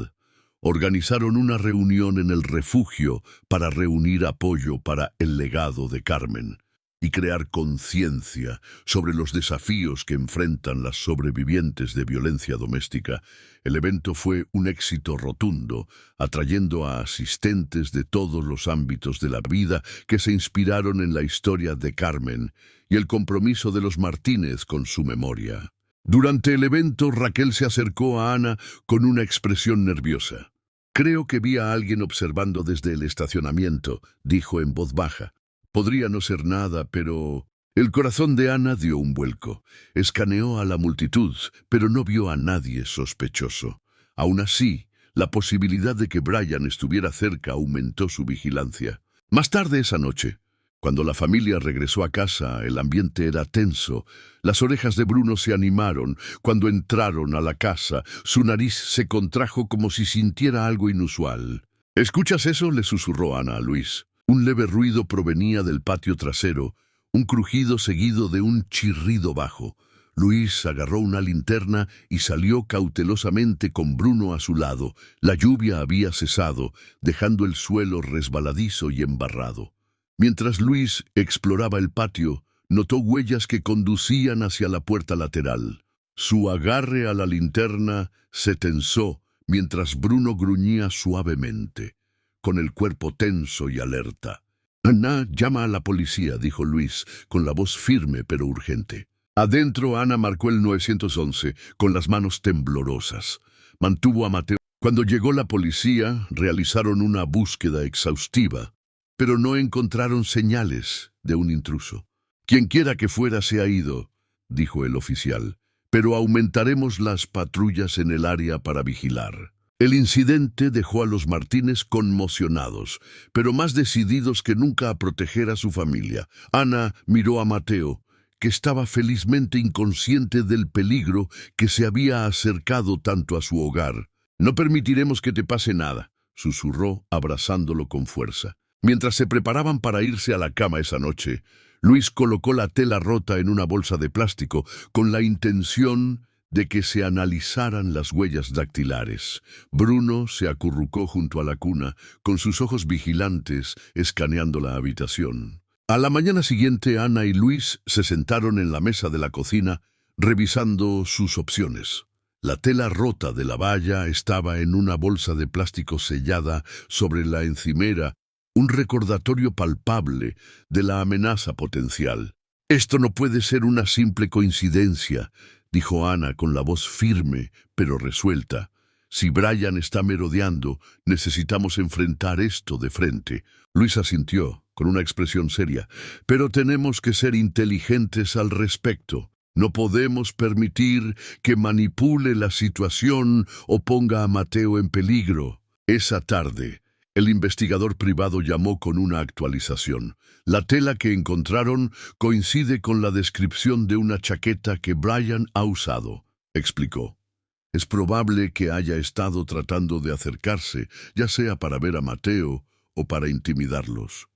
Organizaron una reunión en el refugio para reunir apoyo para el legado de Carmen y crear conciencia sobre los desafíos que enfrentan las sobrevivientes de violencia doméstica. El evento fue un éxito rotundo, atrayendo a asistentes de todos los ámbitos de la vida que se inspiraron en la historia de Carmen y el compromiso de los Martínez con su memoria. Durante el evento, Raquel se acercó a Ana con una expresión nerviosa. «Creo que vi a alguien observando desde el estacionamiento», dijo en voz baja. «Podría no ser nada, pero...». El corazón de Ana dio un vuelco. Escaneó a la multitud, pero no vio a nadie sospechoso. Aún así, la posibilidad de que Brian estuviera cerca aumentó su vigilancia. Más tarde esa noche, cuando la familia regresó a casa, el ambiente era tenso. Las orejas de Bruno se animaron. Cuando entraron a la casa, su nariz se contrajo como si sintiera algo inusual. «¿Escuchas eso?», le susurró Ana a Luis. Un leve ruido provenía del patio trasero, un crujido seguido de un chirrido bajo. Luis agarró una linterna y salió cautelosamente con Bruno a su lado. La lluvia había cesado, dejando el suelo resbaladizo y embarrado. Mientras Luis exploraba el patio, notó huellas que conducían hacia la puerta lateral. Su agarre a la linterna se tensó mientras Bruno gruñía suavemente, con el cuerpo tenso y alerta. «Ana, llama a la policía», dijo Luis, con la voz firme pero urgente. Adentro, Ana marcó el 911, con las manos temblorosas. Mantuvo a Mateo. Cuando llegó la policía, realizaron una búsqueda exhaustiva, pero no encontraron señales de un intruso. «Quienquiera que fuera se ha ido», dijo el oficial, «pero aumentaremos las patrullas en el área para vigilar». El incidente dejó a los Martínez conmocionados, pero más decididos que nunca a proteger a su familia. Ana miró a Mateo, que estaba felizmente inconsciente del peligro que se había acercado tanto a su hogar. «No permitiremos que te pase nada», susurró, abrazándolo con fuerza. Mientras se preparaban para irse a la cama esa noche, Luis colocó la tela rota en una bolsa de plástico con la intención de que se analizaran las huellas dactilares. Bruno se acurrucó junto a la cuna, con sus ojos vigilantes, escaneando la habitación. A la mañana siguiente, Ana y Luis se sentaron en la mesa de la cocina, revisando sus opciones. La tela rota de la valla estaba en una bolsa de plástico sellada sobre la encimera, un recordatorio palpable de la amenaza potencial. «Esto no puede ser una simple coincidencia», dijo Ana con la voz firme pero resuelta. «Si Brian está merodeando, necesitamos enfrentar esto de frente». Luis asintió, con una expresión seria. «Pero tenemos que ser inteligentes al respecto. No podemos permitir que manipule la situación o ponga a Mateo en peligro». Esa tarde, el investigador privado llamó con una actualización. La tela que encontraron coincide con la descripción de una chaqueta que Brian ha usado, explicó. Es probable que haya estado tratando de acercarse, ya sea para ver a Mateo o para intimidarlos.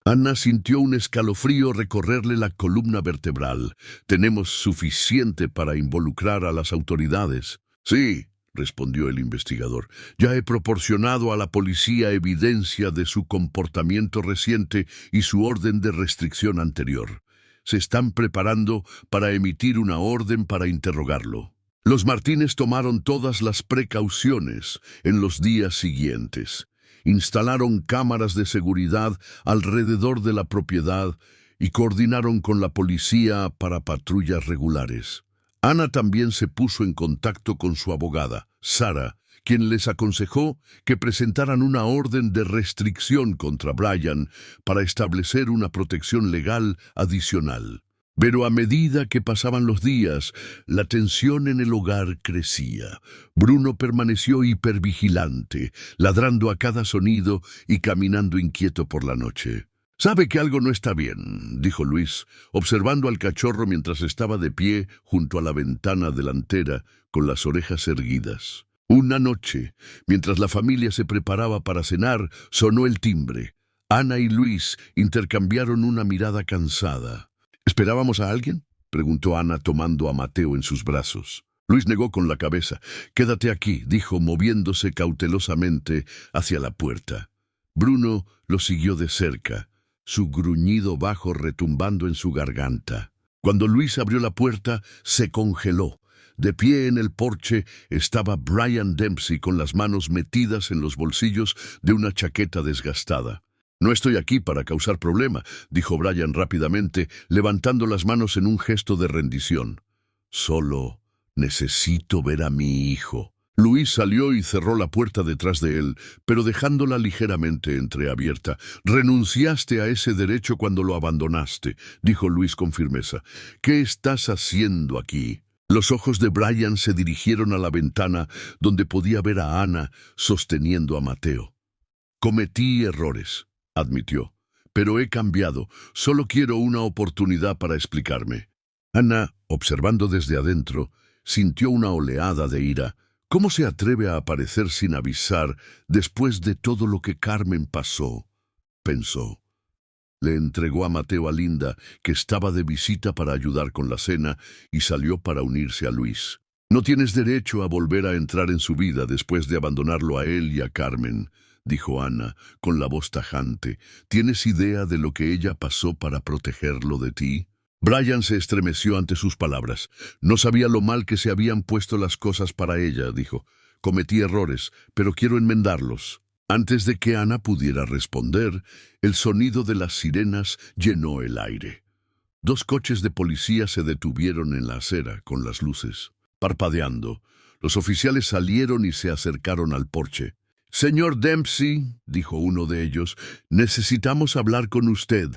Ana sintió un escalofrío recorrerle la columna vertebral. «¿Tenemos suficiente para involucrar a las autoridades?» «Sí», respondió el investigador. «Ya he proporcionado a la policía evidencia de su comportamiento reciente y su orden de restricción anterior. Se están preparando para emitir una orden para interrogarlo». Los Martínez tomaron todas las precauciones en los días siguientes. Instalaron cámaras de seguridad alrededor de la propiedad y coordinaron con la policía para patrullas regulares. Ana también se puso en contacto con su abogada, Sara, quien les aconsejó que presentaran una orden de restricción contra Brian para establecer una protección legal adicional. Pero a medida que pasaban los días, la tensión en el hogar crecía. Bruno permaneció hipervigilante, ladrando a cada sonido y caminando inquieto por la noche. «Sabe que algo no está bien», dijo Luis, observando al cachorro mientras estaba de pie junto a la ventana delantera con las orejas erguidas. Una noche, mientras la familia se preparaba para cenar, sonó el timbre. Ana y Luis intercambiaron una mirada cansada. «¿Esperábamos a alguien?», preguntó Ana tomando a Mateo en sus brazos. Luis negó con la cabeza. «Quédate aquí», dijo, moviéndose cautelosamente hacia la puerta. Bruno lo siguió de cerca, su gruñido bajo retumbando en su garganta. Cuando Luis abrió la puerta, se congeló. De pie en el porche estaba Brian Dempsey con las manos metidas en los bolsillos de una chaqueta desgastada. «No estoy aquí para causar problema», dijo Brian rápidamente, levantando las manos en un gesto de rendición. «Solo necesito ver a mi hijo». Luis salió y cerró la puerta detrás de él, pero dejándola ligeramente entreabierta. «Renunciaste a ese derecho cuando lo abandonaste», dijo Luis con firmeza. «¿Qué estás haciendo aquí?» Los ojos de Brian se dirigieron a la ventana donde podía ver a Ana sosteniendo a Mateo. «Cometí errores», admitió, «pero he cambiado. Solo quiero una oportunidad para explicarme». Ana, observando desde adentro, sintió una oleada de ira. ¿Cómo se atreve a aparecer sin avisar después de todo lo que Carmen pasó?, pensó. Le entregó a Mateo a Linda, que estaba de visita para ayudar con la cena, y salió para unirse a Luis. «No tienes derecho a volver a entrar en su vida después de abandonarlo a él y a Carmen», dijo Ana, con la voz tajante. «¿Tienes idea de lo que ella pasó para protegerlo de ti?» Brian se estremeció ante sus palabras. «No sabía lo mal que se habían puesto las cosas para ella», dijo. «Cometí errores, pero quiero enmendarlos». Antes de que Ana pudiera responder, el sonido de las sirenas llenó el aire. 2 coches de policía se detuvieron en la acera, con las luces parpadeando. Los oficiales salieron y se acercaron al porche. «Señor Dempsey», dijo uno de ellos, «necesitamos hablar con usted».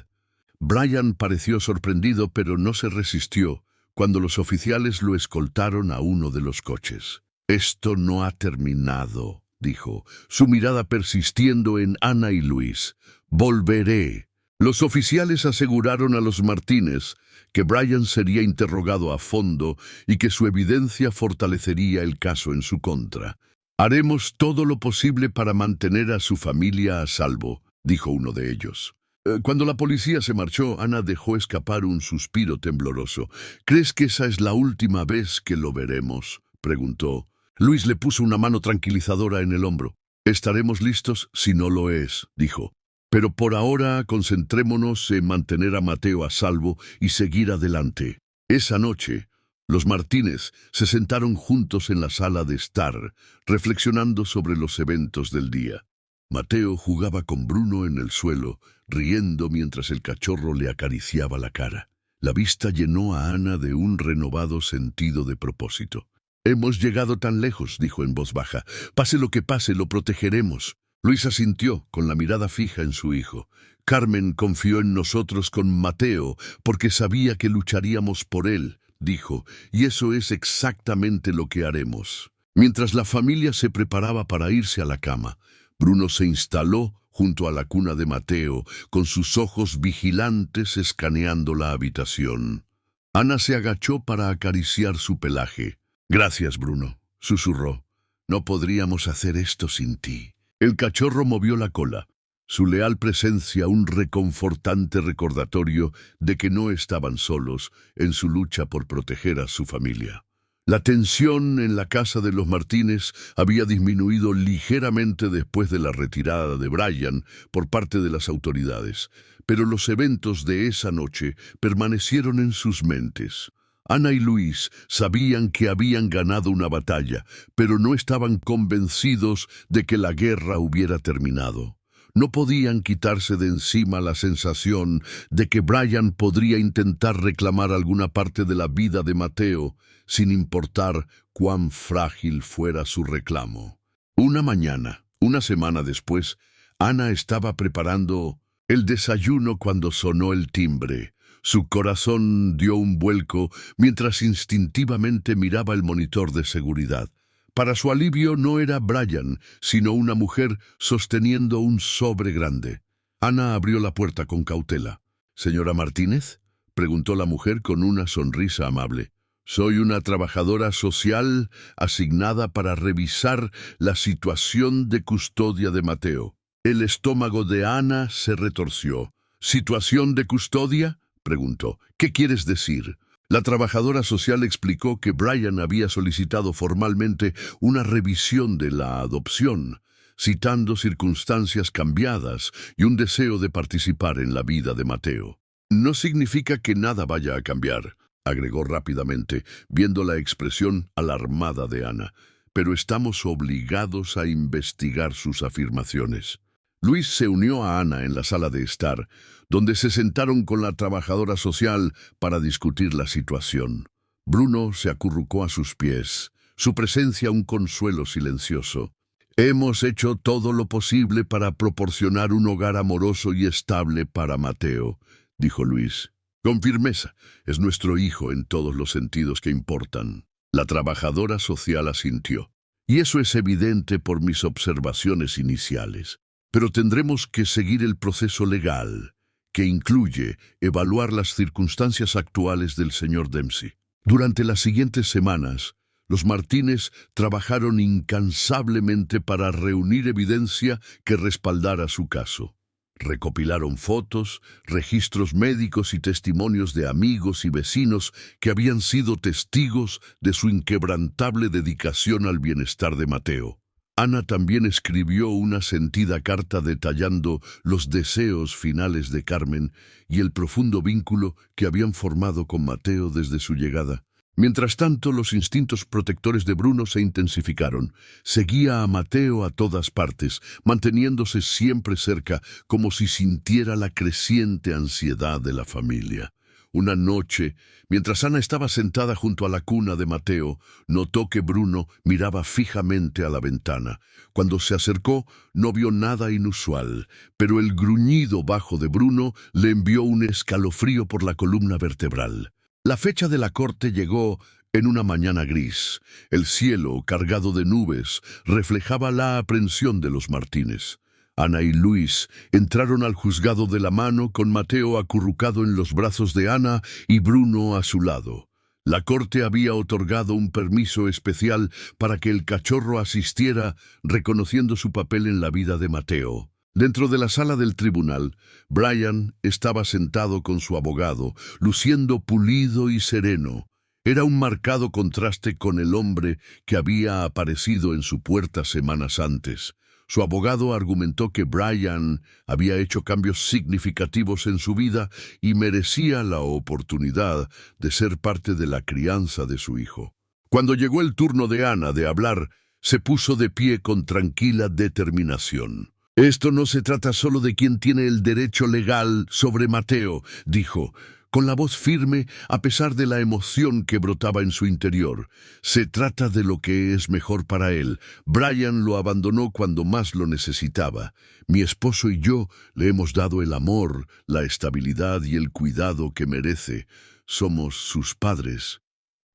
Brian pareció sorprendido, pero no se resistió cuando los oficiales lo escoltaron a uno de los coches. «Esto no ha terminado», dijo, su mirada persistiendo en Ana y Luis. «Volveré». Los oficiales aseguraron a los Martínez que Brian sería interrogado a fondo y que su evidencia fortalecería el caso en su contra. «Haremos todo lo posible para mantener a su familia a salvo», dijo uno de ellos. Cuando la policía se marchó, Ana dejó escapar un suspiro tembloroso. «¿Crees que esa es la última vez que lo veremos?», preguntó. Luis le puso una mano tranquilizadora en el hombro. «Estaremos listos si no lo es», dijo. «Pero por ahora concentrémonos en mantener a Mateo a salvo y seguir adelante». Esa noche, los Martínez se sentaron juntos en la sala de estar, reflexionando sobre los eventos del día. Mateo jugaba con Bruno en el suelo, riendo mientras el cachorro le acariciaba la cara. La vista llenó a Ana de un renovado sentido de propósito. «Hemos llegado tan lejos», dijo en voz baja. «Pase lo que pase, lo protegeremos». Luis asintió, con la mirada fija en su hijo. «Carmen confió en nosotros con Mateo porque sabía que lucharíamos por él», dijo, «y eso es exactamente lo que haremos». Mientras la familia se preparaba para irse a la cama, Bruno se instaló junto a la cuna de Mateo, con sus ojos vigilantes escaneando la habitación. Ana se agachó para acariciar su pelaje. «Gracias, Bruno», susurró. «No podríamos hacer esto sin ti». El cachorro movió la cola, su leal presencia un reconfortante recordatorio de que no estaban solos en su lucha por proteger a su familia. La tensión en la casa de los Martínez había disminuido ligeramente después de la retirada de Brian por parte de las autoridades, pero los eventos de esa noche permanecieron en sus mentes. Ana y Luis sabían que habían ganado una batalla, pero no estaban convencidos de que la guerra hubiera terminado. No podían quitarse de encima la sensación de que Brian podría intentar reclamar alguna parte de la vida de Mateo, sin importar cuán frágil fuera su reclamo. Una mañana, una semana después, Ana estaba preparando el desayuno cuando sonó el timbre. Su corazón dio un vuelco mientras instintivamente miraba el monitor de seguridad. Para su alivio no era Brian, sino una mujer sosteniendo un sobre grande. Ana abrió la puerta con cautela. «¿Señora Martínez?», preguntó la mujer con una sonrisa amable. «Soy una trabajadora social asignada para revisar la situación de custodia de Mateo». El estómago de Ana se retorció. «¿Situación de custodia?», preguntó. «¿Qué quieres decir?». La trabajadora social explicó que Brian había solicitado formalmente una revisión de la adopción, citando circunstancias cambiadas y un deseo de participar en la vida de Mateo. «No significa que nada vaya a cambiar», agregó rápidamente, viendo la expresión alarmada de Ana, «pero estamos obligados a investigar sus afirmaciones». Luis se unió a Ana en la sala de estar, donde se sentaron con la trabajadora social para discutir la situación. Bruno se acurrucó a sus pies, su presencia un consuelo silencioso. «Hemos hecho todo lo posible para proporcionar un hogar amoroso y estable para Mateo», dijo Luis. «Con firmeza, es nuestro hijo en todos los sentidos que importan». La trabajadora social asintió. «Y eso es evidente por mis observaciones iniciales. Pero tendremos que seguir el proceso legal, que incluye evaluar las circunstancias actuales del señor Dempsey». Durante las siguientes semanas, los Martínez trabajaron incansablemente para reunir evidencia que respaldara su caso. Recopilaron fotos, registros médicos y testimonios de amigos y vecinos que habían sido testigos de su inquebrantable dedicación al bienestar de Mateo. Ana también escribió una sentida carta detallando los deseos finales de Carmen y el profundo vínculo que habían formado con Mateo desde su llegada. Mientras tanto, los instintos protectores de Bruno se intensificaron. Seguía a Mateo a todas partes, manteniéndose siempre cerca, como si sintiera la creciente ansiedad de la familia. Una noche, mientras Ana estaba sentada junto a la cuna de Mateo, notó que Bruno miraba fijamente a la ventana. Cuando se acercó, no vio nada inusual, pero el gruñido bajo de Bruno le envió un escalofrío por la columna vertebral. La fecha de la corte llegó en una mañana gris. El cielo, cargado de nubes, reflejaba la aprensión de los Martínez. Ana y Luis entraron al juzgado de la mano con Mateo acurrucado en los brazos de Ana y Bruno a su lado. La corte había otorgado un permiso especial para que el cachorro asistiera, reconociendo su papel en la vida de Mateo. Dentro de la sala del tribunal, Brian estaba sentado con su abogado, luciendo pulido y sereno. Era un marcado contraste con el hombre que había aparecido en su puerta semanas antes. Su abogado argumentó que Brian había hecho cambios significativos en su vida y merecía la oportunidad de ser parte de la crianza de su hijo. Cuando llegó el turno de Ana de hablar, se puso de pie con tranquila determinación. «Esto no se trata solo de quien tiene el derecho legal sobre Mateo», dijo, con la voz firme a pesar de la emoción que brotaba en su interior. «Se trata de lo que es mejor para él. Brian lo abandonó cuando más lo necesitaba. Mi esposo y yo le hemos dado el amor, la estabilidad y el cuidado que merece. Somos sus padres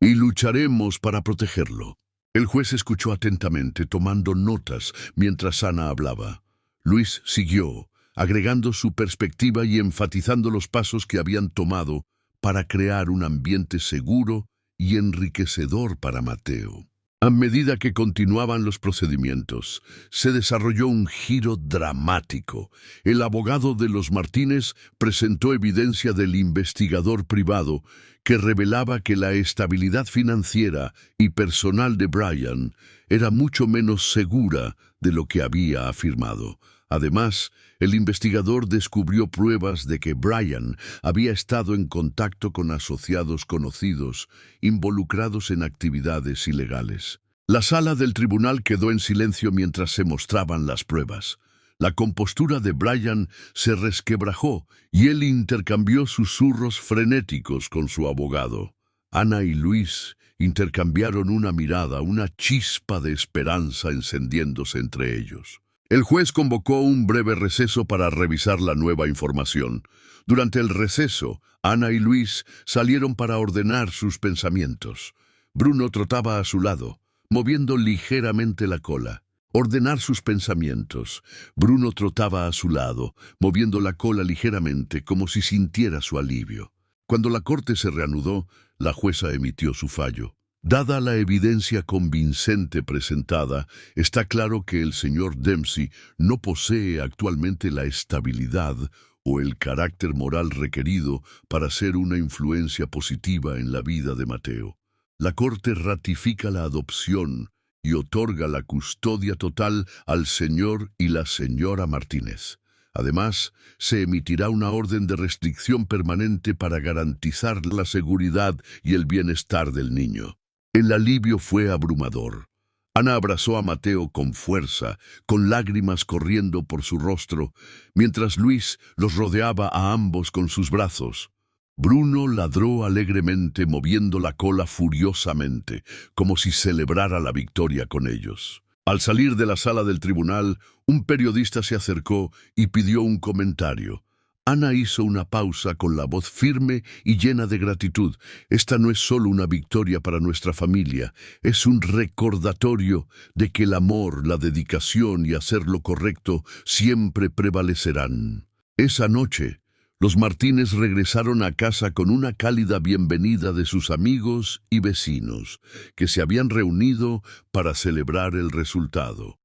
y lucharemos para protegerlo». El juez escuchó atentamente, tomando notas mientras Ana hablaba. Luis siguió, agregando su perspectiva y enfatizando los pasos que habían tomado para crear un ambiente seguro y enriquecedor para Mateo. A medida que continuaban los procedimientos, se desarrolló un giro dramático. El abogado de los Martínez presentó evidencia del investigador privado que revelaba que la estabilidad financiera y personal de Brian era mucho menos segura de lo que había afirmado. Además, el investigador descubrió pruebas de que Brian había estado en contacto con asociados conocidos involucrados en actividades ilegales. La sala del tribunal quedó en silencio mientras se mostraban las pruebas. La compostura de Brian se resquebrajó y él intercambió susurros frenéticos con su abogado. Ana y Luis intercambiaron una mirada, una chispa de esperanza encendiéndose entre ellos. El juez convocó un breve receso para revisar la nueva información. Durante el receso, Ana y Luis salieron para ordenar sus pensamientos. Bruno trotaba a su lado, moviendo ligeramente la cola. Ordenar sus pensamientos. Bruno trotaba a su lado, moviendo la cola ligeramente, como si sintiera su alivio. Cuando la corte se reanudó, la jueza emitió su fallo. Dada la evidencia convincente presentada, está claro que el señor Dempsey no posee actualmente la estabilidad o el carácter moral requerido para ser una influencia positiva en la vida de Mateo. La Corte ratifica la adopción y otorga la custodia total al señor y la señora Martínez. Además, se emitirá una orden de restricción permanente para garantizar la seguridad y el bienestar del niño. El alivio fue abrumador. Ana abrazó a Mateo con fuerza, con lágrimas corriendo por su rostro, mientras Luis los rodeaba a ambos con sus brazos. Bruno ladró alegremente, moviendo la cola furiosamente, como si celebrara la victoria con ellos. Al salir de la sala del tribunal, un periodista se acercó y pidió un comentario. Ana hizo una pausa con la voz firme y llena de gratitud. Esta no es solo una victoria para nuestra familia, es un recordatorio de que el amor, la dedicación y hacer lo correcto siempre prevalecerán. Esa noche, los Martínez regresaron a casa con una cálida bienvenida de sus amigos y vecinos, que se habían reunido para celebrar el resultado.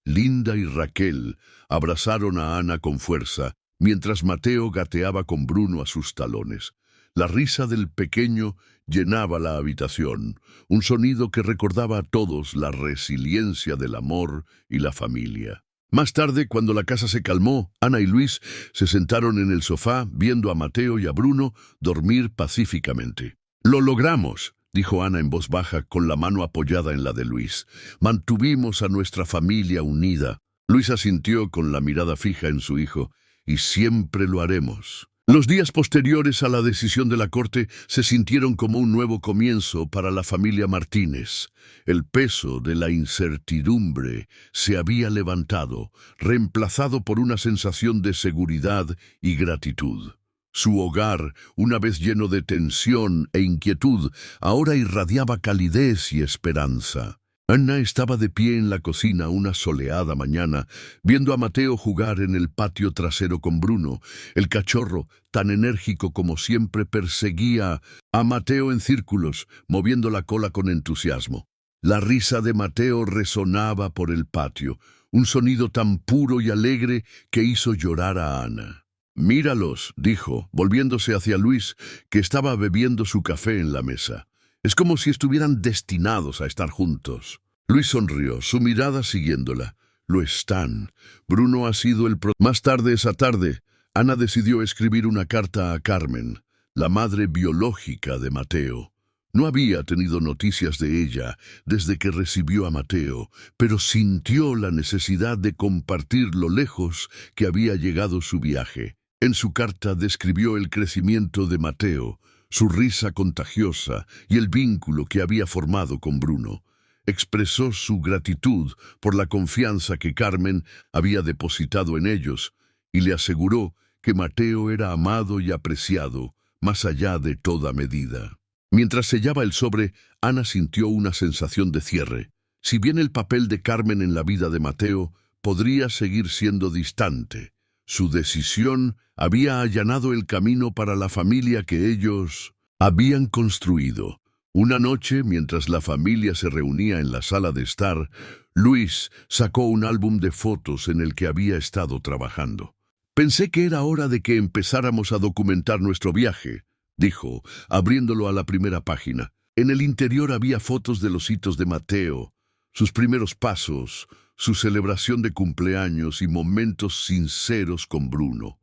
Linda y Raquel abrazaron a Ana con fuerza, mientras Mateo gateaba con Bruno a sus talones. La risa del pequeño llenaba la habitación, un sonido que recordaba a todos la resiliencia del amor y la familia. Más tarde, cuando la casa se calmó, Ana y Luis se sentaron en el sofá viendo a Mateo y a Bruno dormir pacíficamente. «Lo logramos», dijo Ana en voz baja, con la mano apoyada en la de Luis. «Mantuvimos a nuestra familia unida». Luis asintió con la mirada fija en su hijo. «Y siempre lo haremos». Los días posteriores a la decisión de la Corte se sintieron como un nuevo comienzo para la familia Martínez. El peso de la incertidumbre se había levantado, reemplazado por una sensación de seguridad y gratitud. Su hogar, una vez lleno de tensión e inquietud, ahora irradiaba calidez y esperanza. Ana estaba de pie en la cocina una soleada mañana, viendo a Mateo jugar en el patio trasero con Bruno. El cachorro, tan enérgico como siempre, perseguía a Mateo en círculos, moviendo la cola con entusiasmo. La risa de Mateo resonaba por el patio, un sonido tan puro y alegre que hizo llorar a Ana. «Míralos», dijo, volviéndose hacia Luis, que estaba bebiendo su café en la mesa. «Es como si estuvieran destinados a estar juntos». Luis sonrió, su mirada siguiéndola. «Lo están. Bruno ha sido el Más tarde esa tarde, Ana decidió escribir una carta a Carmen, la madre biológica de Mateo. No había tenido noticias de ella desde que recibió a Mateo, pero sintió la necesidad de compartir lo lejos que había llegado su viaje. En su carta describió el crecimiento de Mateo, su risa contagiosa y el vínculo que había formado con Bruno. Expresó su gratitud por la confianza que Carmen había depositado en ellos y le aseguró que Mateo era amado y apreciado más allá de toda medida. Mientras sellaba el sobre, Ana sintió una sensación de cierre. Si bien el papel de Carmen en la vida de Mateo podría seguir siendo distante, su decisión había allanado el camino para la familia que ellos habían construido. Una noche, mientras la familia se reunía en la sala de estar, Luis sacó un álbum de fotos en el que había estado trabajando. «Pensé que era hora de que empezáramos a documentar nuestro viaje», dijo, abriéndolo a la primera página. En el interior había fotos de los hitos de Mateo, sus primeros pasos, su celebración de cumpleaños y momentos sinceros con Bruno.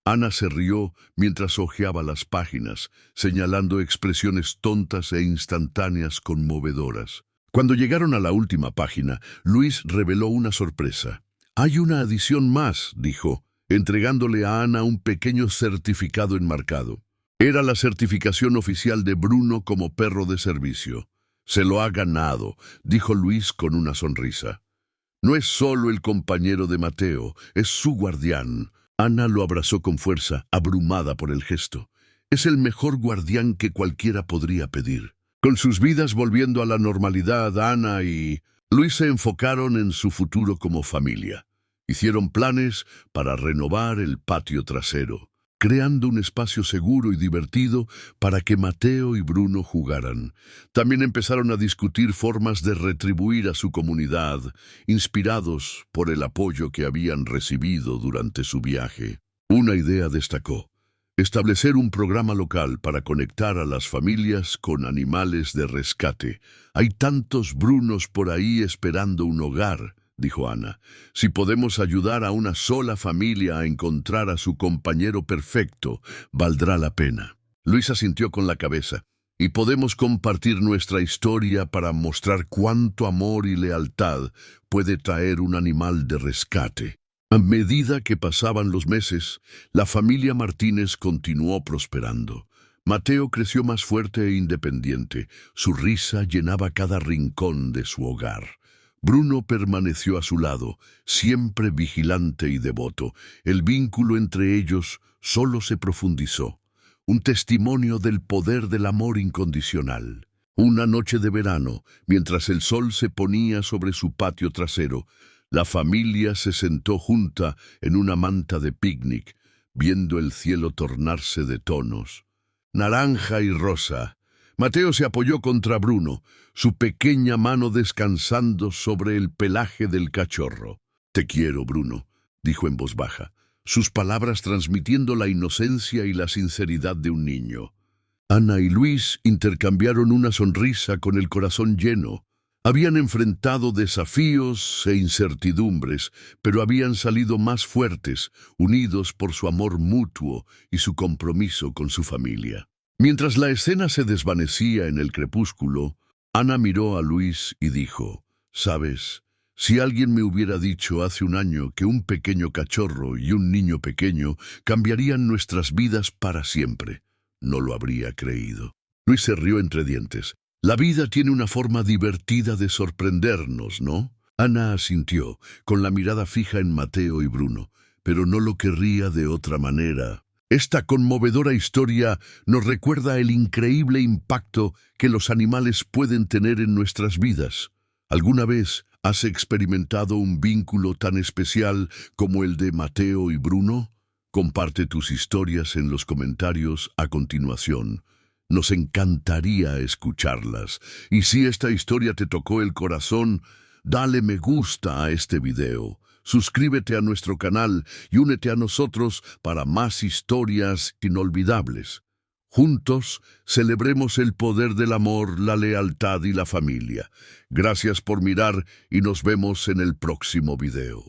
Ana se rió mientras hojeaba las páginas, señalando expresiones tontas e instantáneas conmovedoras. Cuando llegaron a la última página, Luis reveló una sorpresa. «Hay una adición más», dijo, entregándole a Ana un pequeño certificado enmarcado. Era la certificación oficial de Bruno como perro de servicio. «Se lo ha ganado», dijo Luis con una sonrisa. «No es solo el compañero de Mateo, es su guardián». Ana lo abrazó con fuerza, abrumada por el gesto. «Es el mejor guardián que cualquiera podría pedir». Con sus vidas volviendo a la normalidad, Ana y Luis se enfocaron en su futuro como familia. Hicieron planes para renovar el patio trasero, creando un espacio seguro y divertido para que Mateo y Bruno jugaran. También empezaron a discutir formas de retribuir a su comunidad, inspirados por el apoyo que habían recibido durante su viaje. Una idea destacó: establecer un programa local para conectar a las familias con animales de rescate. «Hay tantos Brunos por ahí esperando un hogar», dijo Ana. «Si podemos ayudar a una sola familia a encontrar a su compañero perfecto, valdrá la pena». Luis asintió con la cabeza. «Y podemos compartir nuestra historia para mostrar cuánto amor y lealtad puede traer un animal de rescate». A medida que pasaban los meses, la familia Martínez continuó prosperando. Mateo creció más fuerte e independiente. Su risa llenaba cada rincón de su hogar. Bruno permaneció a su lado, siempre vigilante y devoto. El vínculo entre ellos solo se profundizó, un testimonio del poder del amor incondicional. Una noche de verano, mientras el sol se ponía sobre su patio trasero, la familia se sentó junta en una manta de picnic, viendo el cielo tornarse de tonos naranja y rosa. Mateo se apoyó contra Bruno, su pequeña mano descansando sobre el pelaje del cachorro. «Te quiero, Bruno», dijo en voz baja, sus palabras transmitiendo la inocencia y la sinceridad de un niño. Ana y Luis intercambiaron una sonrisa con el corazón lleno. Habían enfrentado desafíos e incertidumbres, pero habían salido más fuertes, unidos por su amor mutuo y su compromiso con su familia. Mientras la escena se desvanecía en el crepúsculo, Ana miró a Luis y dijo: «¿Sabes? Si alguien me hubiera dicho hace un año que un pequeño cachorro y un niño pequeño cambiarían nuestras vidas para siempre, no lo habría creído». Luis se rió entre dientes. «La vida tiene una forma divertida de sorprendernos, ¿no?». Ana asintió, con la mirada fija en Mateo y Bruno, pero no lo querría de otra manera. Esta conmovedora historia nos recuerda el increíble impacto que los animales pueden tener en nuestras vidas. ¿Alguna vez has experimentado un vínculo tan especial como el de Mateo y Bruno? Comparte tus historias en los comentarios a continuación. Nos encantaría escucharlas. Y si esta historia te tocó el corazón, dale me gusta a este video. Suscríbete a nuestro canal y únete a nosotros para más historias inolvidables. Juntos celebremos el poder del amor, la lealtad y la familia. Gracias por mirar y nos vemos en el próximo video.